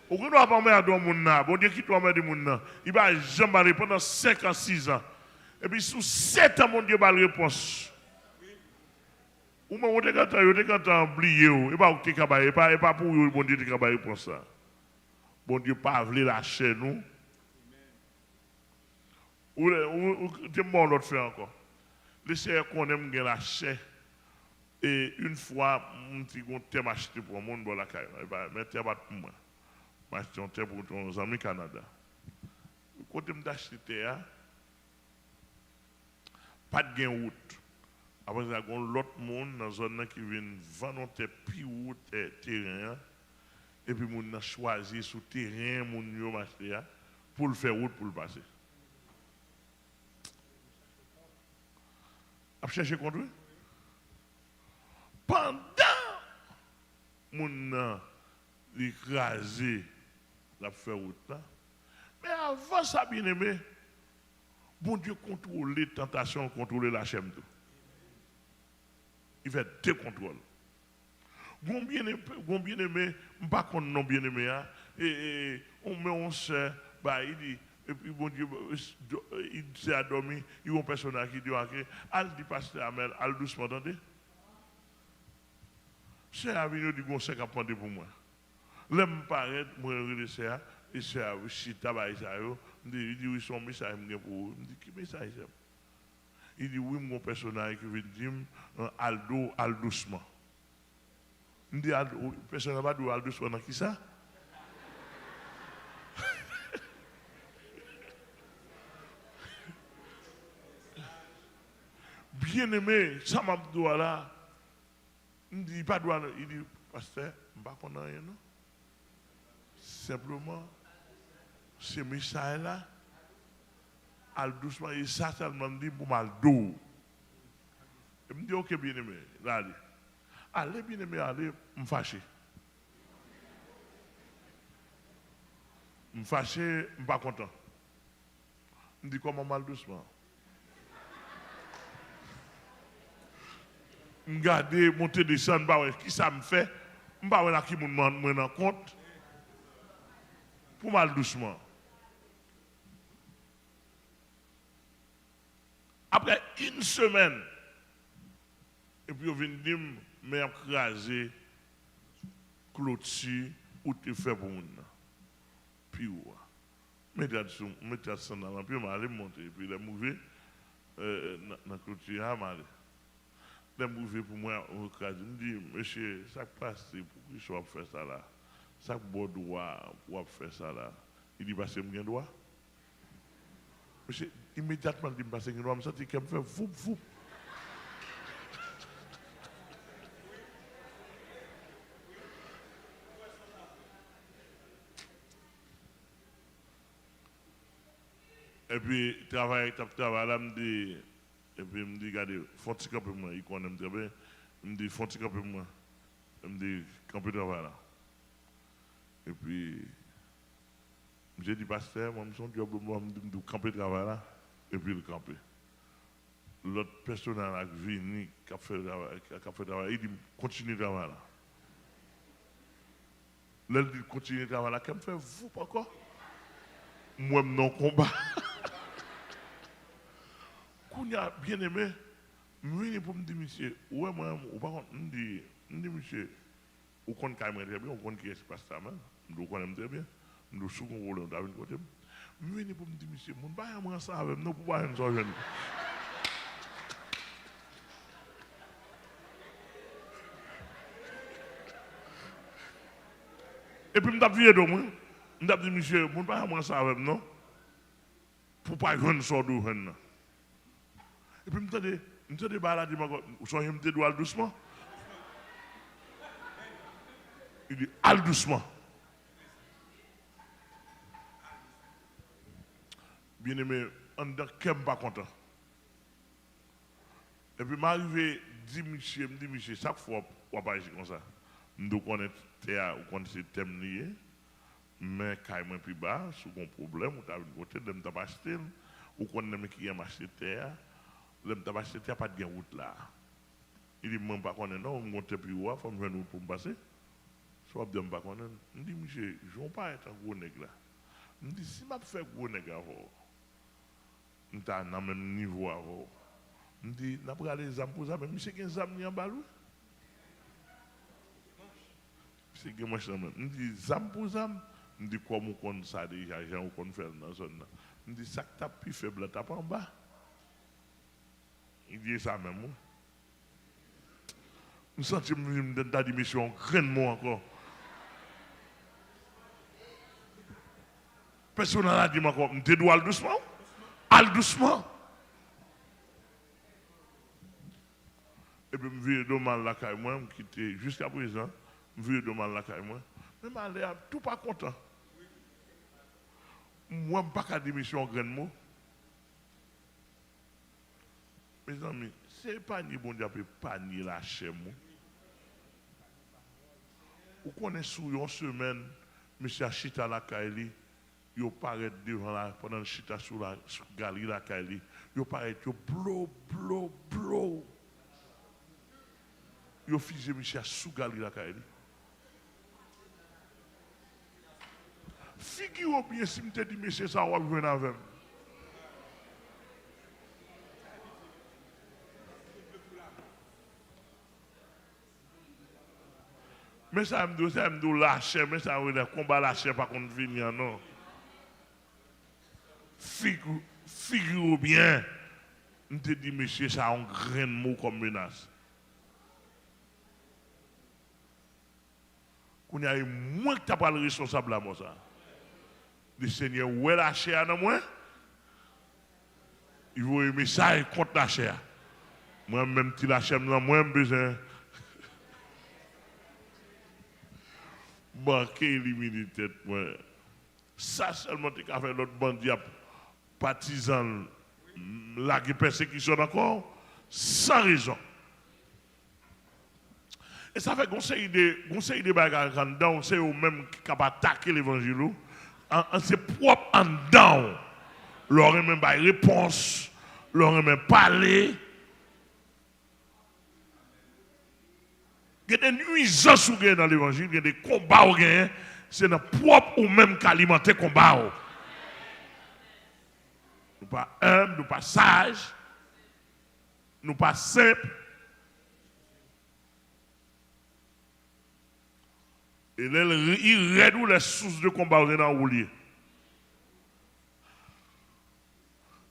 Ou qu'on doit pas mettre dans mon nom, bon Dieu qui doit mettre dans mon nom, il va jamais répondre pendant 5 ans, 6 ans. Et puis sous 7 ans, mon Dieu va la réponse. Ou même on est quand oublié, et pas pour vous, bon Dieu qui va réponse ça. Bon Dieu pas voulu lâcher nous. Ou tu m'as l'autre fait encore. Laissez qu'on aime bien lâcher. Et une fois, mon petit thème acheté pour mon bon la caille. Mais tu pas pour moi. J'ai acheté un thème pour nos amis Canada. Quand tu m'as acheté, pas de gain route. Après, il y a l'autre monde dans la zone qui vient vendre tes plus haut terrain. Et puis, on a choisi sur terrain, mon acheté pour le faire route pour le passer. A chercher contre eux. Pendant mon écrasé la faire route là. Mais avant ça, bien aimé, bon Dieu contrôle les tentations, contrôler la chaîne. Il fait deux contrôles. Bon bien aimé, pas qu'on non bien aimé, et on met on sait, bah il dit. Et puis, bon Dieu, il s'est endormi, il y a un personnage qui dit, al dit pasteur Amel, al doucement, attendez. C'est à venir du conseil qui a demandé pour moi. Là, je paraît, moi, je suis là, et c'est à si tabac, il dit, oui, son message pour vous. Je dis, qui message c'est? Il dit, oui, mon personnage qui veut dire, al doucement. Je dis, le personnage va dire, al doucement, dans qui ça? Bien-aimé, ça m'a dit là, il dit pas droit, il dit, pasteur, je ne sais pas rien, non? Simplement, ce message-là, al doucement, et ça, ça m'a dit pour mal dos. Il me dit, ok, bien-aimé, là, allez, bien-aimé, allez, me fâcher. Me fâcher, je ne suis pas content. Il me dit, comment mal doucement? Je regarde, monter, descendre, qui ça me fait? Je ne sais pas qui me rend compte. Pour mal doucement. Après une semaine, et puis on vient dire, mais écraser, clôture, ou tu fais pour nous. Puis, mettez ça dans la puis je vais monter. Puis, les mauvais, dans la clôture, je vais aller. Les mauvais pour moi, on écrase. Je me dis, monsieur, ça passe, pour que je fasse ça là. Ça bon droit pour faire ça là. Il dit, parce que je droit. Monsieur, immédiatement, il dit, parce que je droit, je me sens qu'il me fait fou. Et puis, travail là, me dit, et puis, il me dit, regardez, faut-il camper moi, il connaît très bien. Il me dit, faut-il camper moi. Il me dit, camper travail là. Et puis, j'ai dit, pasteur, moi, je suis de camper travail là. Et puis, le camper. L'autre personne là, qui vient, qui a fait travail, il dit, continue le travail là. Là, il dit, continue le travail là. Qu'est-ce que me fait vous, pourquoi? Moi, non combat. Quand il a bien aimé, je viens pour me dire, monsieur, ouais, moi, ou par contre, je dis, monsieur, ou qu'on très bien, ou qu'on qui est pasteur, je connais très bien, je suis sous-contrôlé, on a une côté. Je viens pour me dire, monsieur, je ne vais pas faire ça avec nous pour voir une jeune. Et puis, je me suis dit, je dit, monsieur, je ne pas ça avec non? Pour pas joindre son dos. Et puis, je me suis dit, bah là, je me dit, doucement. Il dit, al doucement. Bien aimé, on ne suis pas content. Et puis, m'arrivé, je me dis, monsieur, chaque fois, on va pas agir comme ça. Je connais théâtre, ou connais ces thèmes liés, mais quand même plus bas, si vous avez un problème, vous avez une côté, vous avez acheté, ou connais qui a acheté théâtre, vous avez acheté théâtre, pas de route là. Il dit, je ne pas connais, non, je ne plus haut, il faut me venir pour me passer. Soit je ne pas connais. Je dis, monsieur, je ne veux pas être un gros nègre là. Je dis, si je fais gros nègre avant, je suis à même niveau avant. Je dis, je vais regarder les âmes pour ça, mais monsieur, il y a des âmes en bas. C'est que moi, je dis, zam pour zam. Je dis, quoi, on connaît ça déjà, j'ai on fait dans la zone. Je dis, ça que tu as plus faible, tu pas en bas. Il dit ça même. Je sens que je me donne ta dimension, grainement encore. Personne n'a dit encore, je dois aller doucement. Aller doucement. Et puis, je me vis mal la caille, moi, je quitte jusqu'à présent. Je vis mal la caille, moi. Mais je suis tout pas content. Moi, je ne suis pas démission grainement. Mes amis, c'est pas ni bon Dieu, pas ni lâcher moi. Vous connaissez sous une semaine, monsieur Chita la Kaili, il paraît devant la, pendant le Chita sous la galerie la Kaili, il paraît, il blow. Il fusé monsieur sous galerie la Kaili. Figure bien si je dis, monsieur, ça va venir avec moi. Mais ça me dit lâcher, mais ça veut dire combat lâcher par contre venir, non. Figure bien, je te dis, monsieur, ça a un grain de mot comme menace. Qu'on y a moins que tu n'as pas le responsable à moi, ça. Le Seigneur, où est la chair dans moi? Il veut aimer ça et contre la chair. Moi-même, si la chair dans moi, j'ai besoin. Manquer, éliminer tête, moi. Ça seulement, tu as fait l'autre bandit, partisan, la persécution encore, sans raison. Et ça fait conseil de bagarre en dedans, c'est eux-mêmes qui sont capables d'attaquer l'évangile. C'est propre en dedans. Leur même pas réponse, leur même parler. Il y a des nuisances dans l'évangile, il y a des combats, c'est notre propre ou même qu'alimenter combat. Nous ne sommes pas humbles, nous ne sommes pas sages, nous ne sommes pas simples. Et là, il réduit les sources de combat dans le roulier.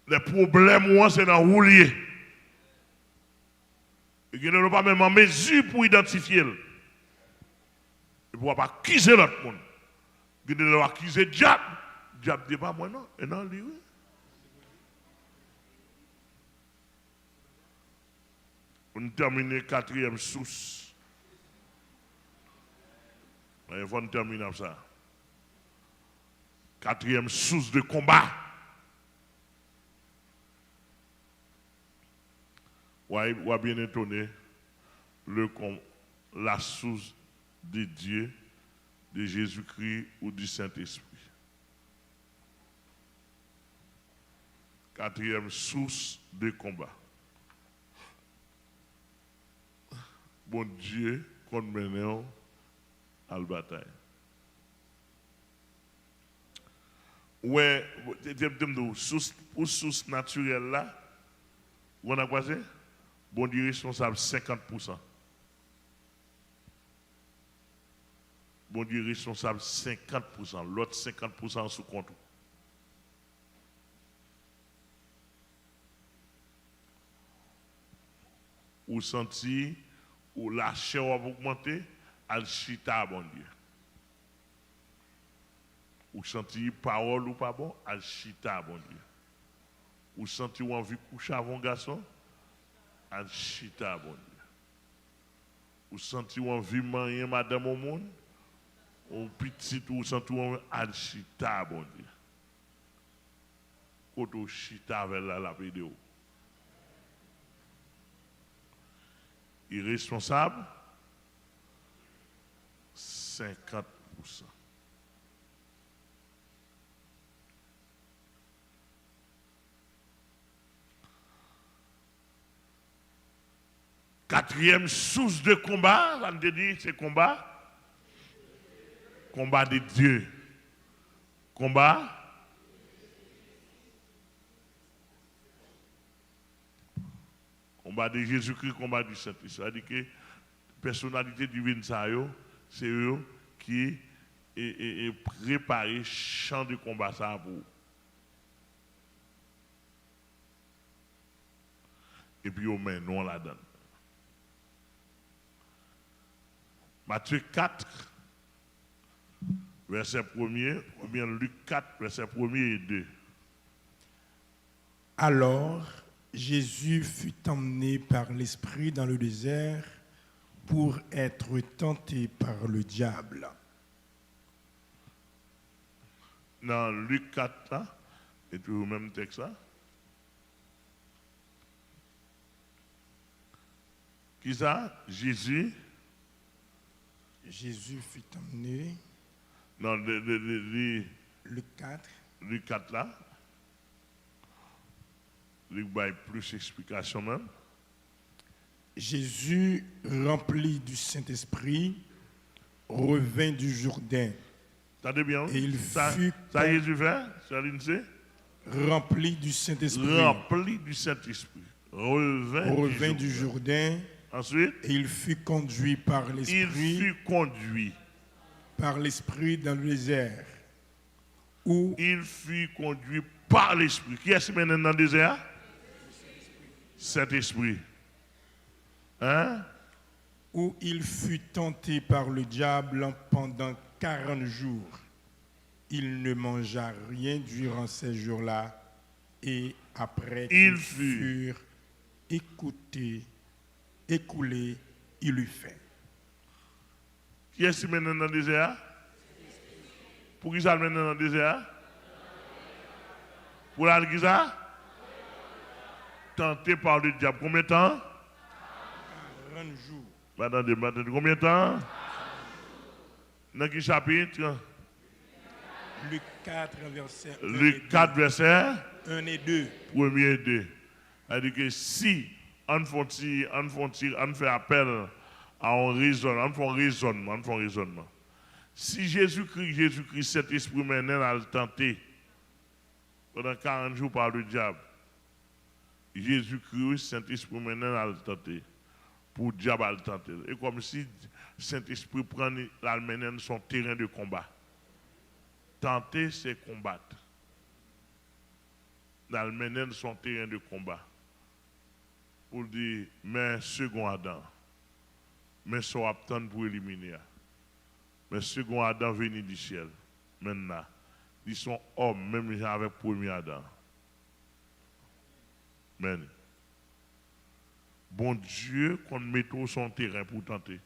Les problèmes, c'est dans le roulier. Et il ne pas même en mesure pour identifier. Il ne pourra pas accuser l'autre monde. Il ne pas accuser le diable. Le diable ne dit pas moi non. Et non, lui, oui. On termine la quatrième source. Il faut terminer avec ça. Quatrième source de combat. Ouais, bien étonné la source de Dieu, de Jésus-Christ ou du Saint-Esprit. Quatrième source de combat. Bon Dieu, qu'on mène à la bataille. Ouais, pour source naturelle là, on a quoi c'est? Bon Dieu responsable 50%. Bon Dieu responsable 50%. L'autre 50% sous compte. Ou senti, ou la chair va augmenter, al chita bon Dieu. Ou senti parole ou pas bon, al chita, bon Dieu. Ou senti ou envie coucher avant garçon, al chita, bon Dieu. Ou senti ou envie marier madame au monde, ou petit ou senti ou envie al chita, bon Dieu. Quand on chita avec la vidéo. Irresponsable, 50%. Quatrième source de combat, on te dit, c'est combat. Combat de Dieu. Combat. Combat de Jésus-Christ, combat du Saint-Esprit. C'est-à-dire que la personnalité divine, c'est eux qui est préparé le champ de combat ça pour. Et puis, on met non là-dedans. Matthieu 4, verset 1er, ou bien Luc 4, verset 1er et 2. Alors, Jésus fut emmené par l'Esprit dans le désert pour être tenté par le diable. Dans Luc 4, là, et puis au même texte là. Qui ça? Jésus fut emmené. Non, Luc 4. Luc 4 là. Luc baille plus explication même. Jésus, rempli du Saint-Esprit, revint du Jourdain. T'entendez bien? Et il ça fut Jésus fait? Ça l'INSEE? Rempli du Saint-Esprit. Rempli du Saint-Esprit. Revint du Jourdain. Ensuite, et il fut conduit par l'Esprit. Il fut conduit par l'Esprit dans le désert. Où il fut conduit par l'Esprit. Qui est-ce maintenant dans le désert? Cet esprit. Hein? Où il fut tenté par le diable pendant 40 jours. Il ne mangea rien durant ces jours-là. Et après qu'ils furent écoulés, il eut faim. Qui est-ce maintenant dans le désert? Pour qui ça maintenant dans le désert? Pour la qui ça? Tenté par le diable. Combien de temps? 40 jours. Attendez, combien de temps? Dans quel chapitre? Luc 4, verset 1 Luc 4, verset 1 et 2. Premier et 2. C'est-à-dire que si on fait appel à un raisonnement. Si Jésus-Christ, cet esprit maintenant a le tenté pendant 40 jours par le diable, Jésus-Christ, Saint-Esprit maintenant a le tenté pour le diable a le tenté. Et comme si Saint-Esprit prend l'Allemagne son terrain de combat. Tenter, c'est combattre. L'Allemagne son terrain de combat. Pour dire, mais second Adam, mais son attendre pour éliminer. Mais second Adam venu du ciel. Maintenant, ils sont hommes, même avec premier Adam. Amen. Bon Dieu, qu'on mette son terrain pour tenter.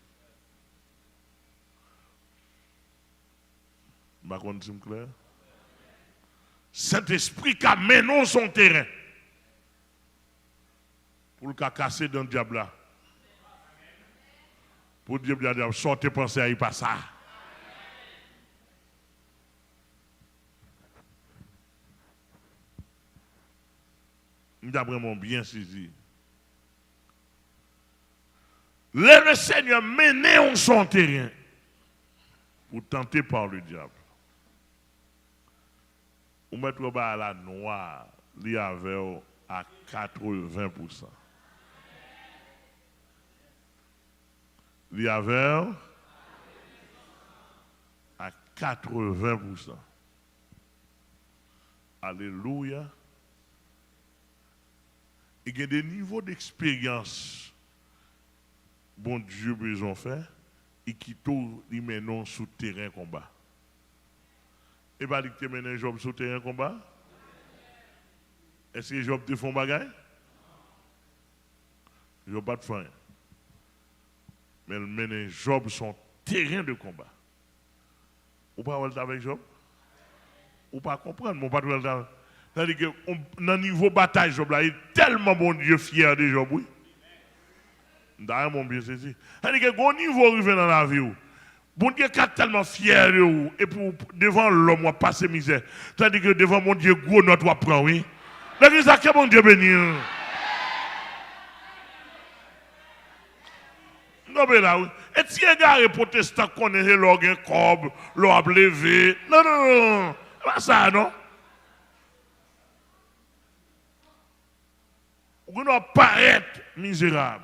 Ma condition claire. Cet esprit qui amène son terrain pour le casser dans le diable là. Pour dire le diable, sortez penser à y pas ça. Nous avons vraiment bien saisi. Le Seigneur mène son terrain pour tenter par le diable. Ou mettre à la noire, il y avait à 80%. Il y avait à 80%. Alléluia. Il y a des niveaux d'expérience, bon Dieu besoin faire, et qui tout lui mènent sous terrain combat. Et pas dit que tu mènes Job sur terrain combat. Est-ce que Job te font bagaille? Job pas de fin. Mais il mène Job son terrain de combat. Ou pas avec Job? Ou pas comprendre, mon pas de c'est-à-dire que dans le niveau bataille, Job là, il est tellement bon Dieu fier de Job, oui. D'ailleurs, mon bien saisi. C'est-à-dire que au niveau arrivé dans la vie, bon Dieu est tellement fier de vous, et pour devant l'homme, on passe misère. C'est-à-dire que devant mon Dieu, gros notre on prend, oui. Donc, ça que mon Dieu béni. Non, mais là, oui. Et si un gars est protestant, qu'on est l'orgue, un corbe, l'orbe levé. Non, non, non. Pas ça, non? Vous ne paraître misérable.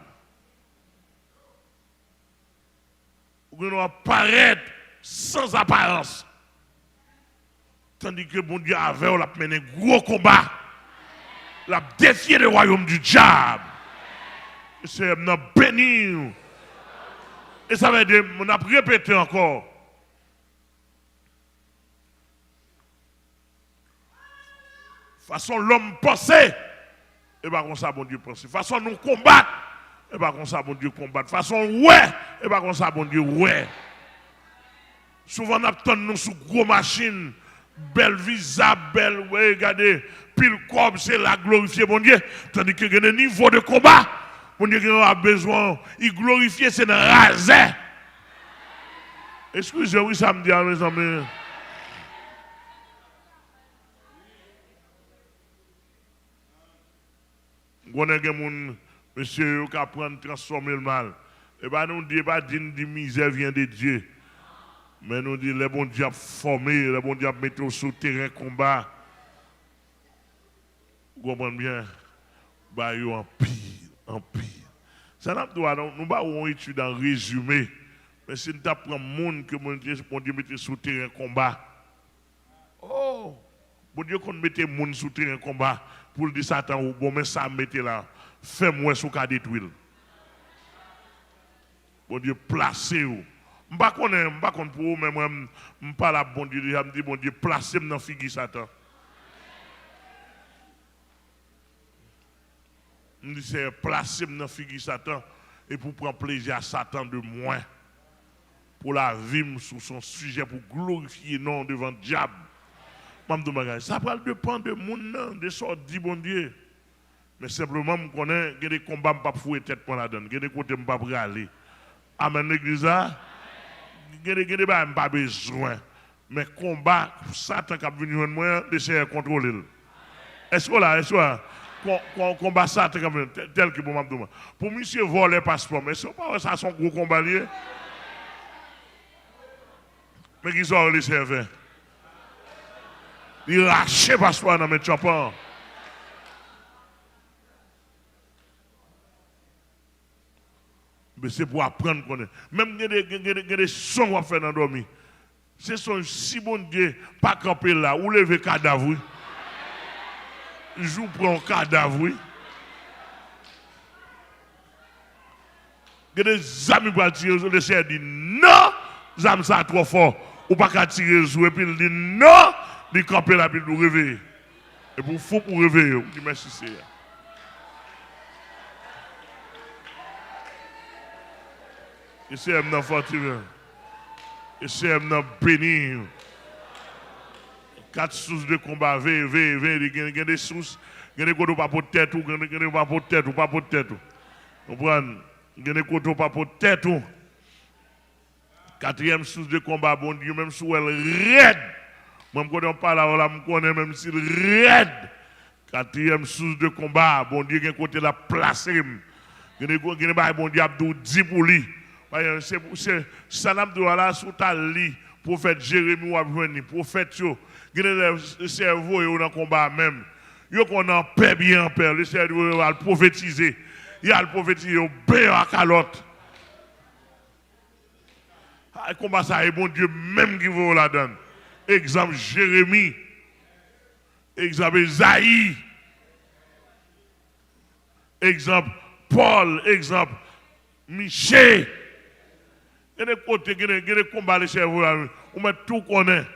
Vous ne paraître sans apparence. Tandis que bon Dieu avait, on a mené un gros combat. Il a défié le royaume du diable. C'est un béni. Et ça veut dire, on a répété encore. Façon l'homme pensait, et bien comme ça, bon Dieu pense. Façon nous combattre, et bien comme ça, bon Dieu combattre. Façon ouais, et bien comme ça, bon Dieu ouais. Souvent, on attend nous sous gros machines, belle visage, belle, ouais, regardez, pile corps, c'est la glorifier, bon Dieu. Tandis que le niveau de combat, bon Dieu a besoin, il glorifier, c'est de raser. Excusez-moi, ça me dit à mes amis. On a des monsieur qui apprend à transformer le mal. Et bien, nous disons pas que la misère vient de Dieu. Mais nous disons les bons diables formés, les bons diables mettent sur le terrain combat. Vous comprenez bien? Bah, ils en pire, en pire. Ça n'a pas nous ne pas on étude en résumé. Mais si nous apprenons le monde que mon Dieu mette sur le terrain combat. Oh! Bon Dieu qu'on mette le monde sur le terrain combat. Pour le dire Satan, bon, mais ça mettez là, fais-moi ce qu'a détruit. Bon Dieu, placez-vous. Je ne sais pas pour vous, mais moi, je ne parle pas bon Dieu, je me dis, bon Dieu, placez-moi dans la figure Satan. Je me dis, c'est placez-moi dans la figure Satan, et pour prendre plaisir à Satan de moi. Pour la vie sur son sujet, pour glorifier non devant le diable. Ça va dépendre de mon nom, de ce dit bon Dieu. Mais simplement, je connais que des combats, je ne peux pas fouer tête pour la donne. Il y a des côtés, je ne peux pas aller. Amen, l'église. Il y a des choses, je n'ai pas besoin. Mais combat, Satan qui est venu moi, d'essayer de contrôler. Est-ce que là, combat Satan qui est venu, tel que pour m'abdoumer. Pour monsieur voler le passeport, mais ce n'est pas ça son gros combat lié. Mais qui sont les serveurs? Il rache le passeport dans mes chopins. Mais c'est pour apprendre qu'on est. Même il y a des sons qu'on fait dans dormir. Ce sont si bon Dieu, pas camper là, ou lever cadavre. Je prends un cadavre. Il y a des amis qui tirer sur le ciel dit non, les amis sont trop fort. Ou pas qu'à tirer sur et puis il dit non. Il camper là, puis nous réveiller. Et pour fou pour réveiller, on dit merci, c'est. Et c'est un fortifié. Et c'est un béni. 4 sources de combat, il y a des sources, il y a des côtés pas pour tête, il y a des pas pour tête, ou pas pour tête. Vous comprenez? Il y a des côtés pas pour tête. 4e source de combat, bon Dieu, même si elle raide. Moi, je ne parle pas là, je connais même s'il raide. 4e source de combat, bon Dieu, il y a un côté la place. Il y a un bon Dieu, Abdou, 10 pour lui. C'est Salam de Allah, sous ta lit, prophète Jérémie ou Abouani, prophète, il y a des cerveaux dans le combat même. Il y a qu'on en paix bien en paix. Le cerveau va le prophétiser. Il a le prophétiser au bien à calotte. Comment ça, et bon Dieu, même qui vous la donne. Exemple Jérémie, exemple Isaïe, exemple Paul, exemple Michel. Il y a des côtés, il y a des combats, les cerveaux, on met tout qu'on est.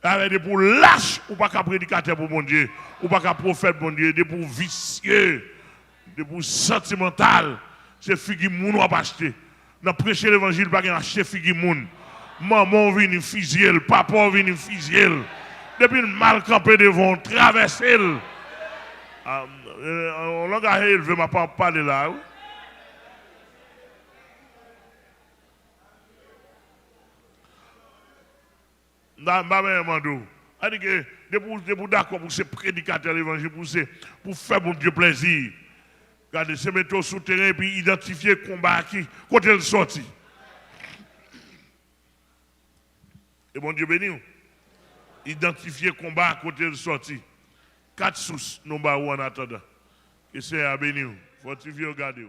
Ça veut dire pour lâche, ou pas qu'à prédicateur pour mon Dieu, ou pas qu'à prophète pour mon Dieu, des pour vicieux, des pour sentimental. C'est figi moun ou pas acheter. Dans prêcher l'évangile, pas acheter figi moun. Maman vient fusiller, papa vient fusiller. Depuis le mal campé devant, traverser. On l'a élevé, ma pas parler là. Pour d'accord pour ces prédicateurs de l'évangile, pour faire mon Dieu plaisir. Regardez, se mettre sous terrain et puis identifier le combat qui, côté le sorti. Et mon Dieu béni. Identifier le combat côté le sorti. 4 sources, nous en attendant. Et c'est à béni. Fortifier, regardez.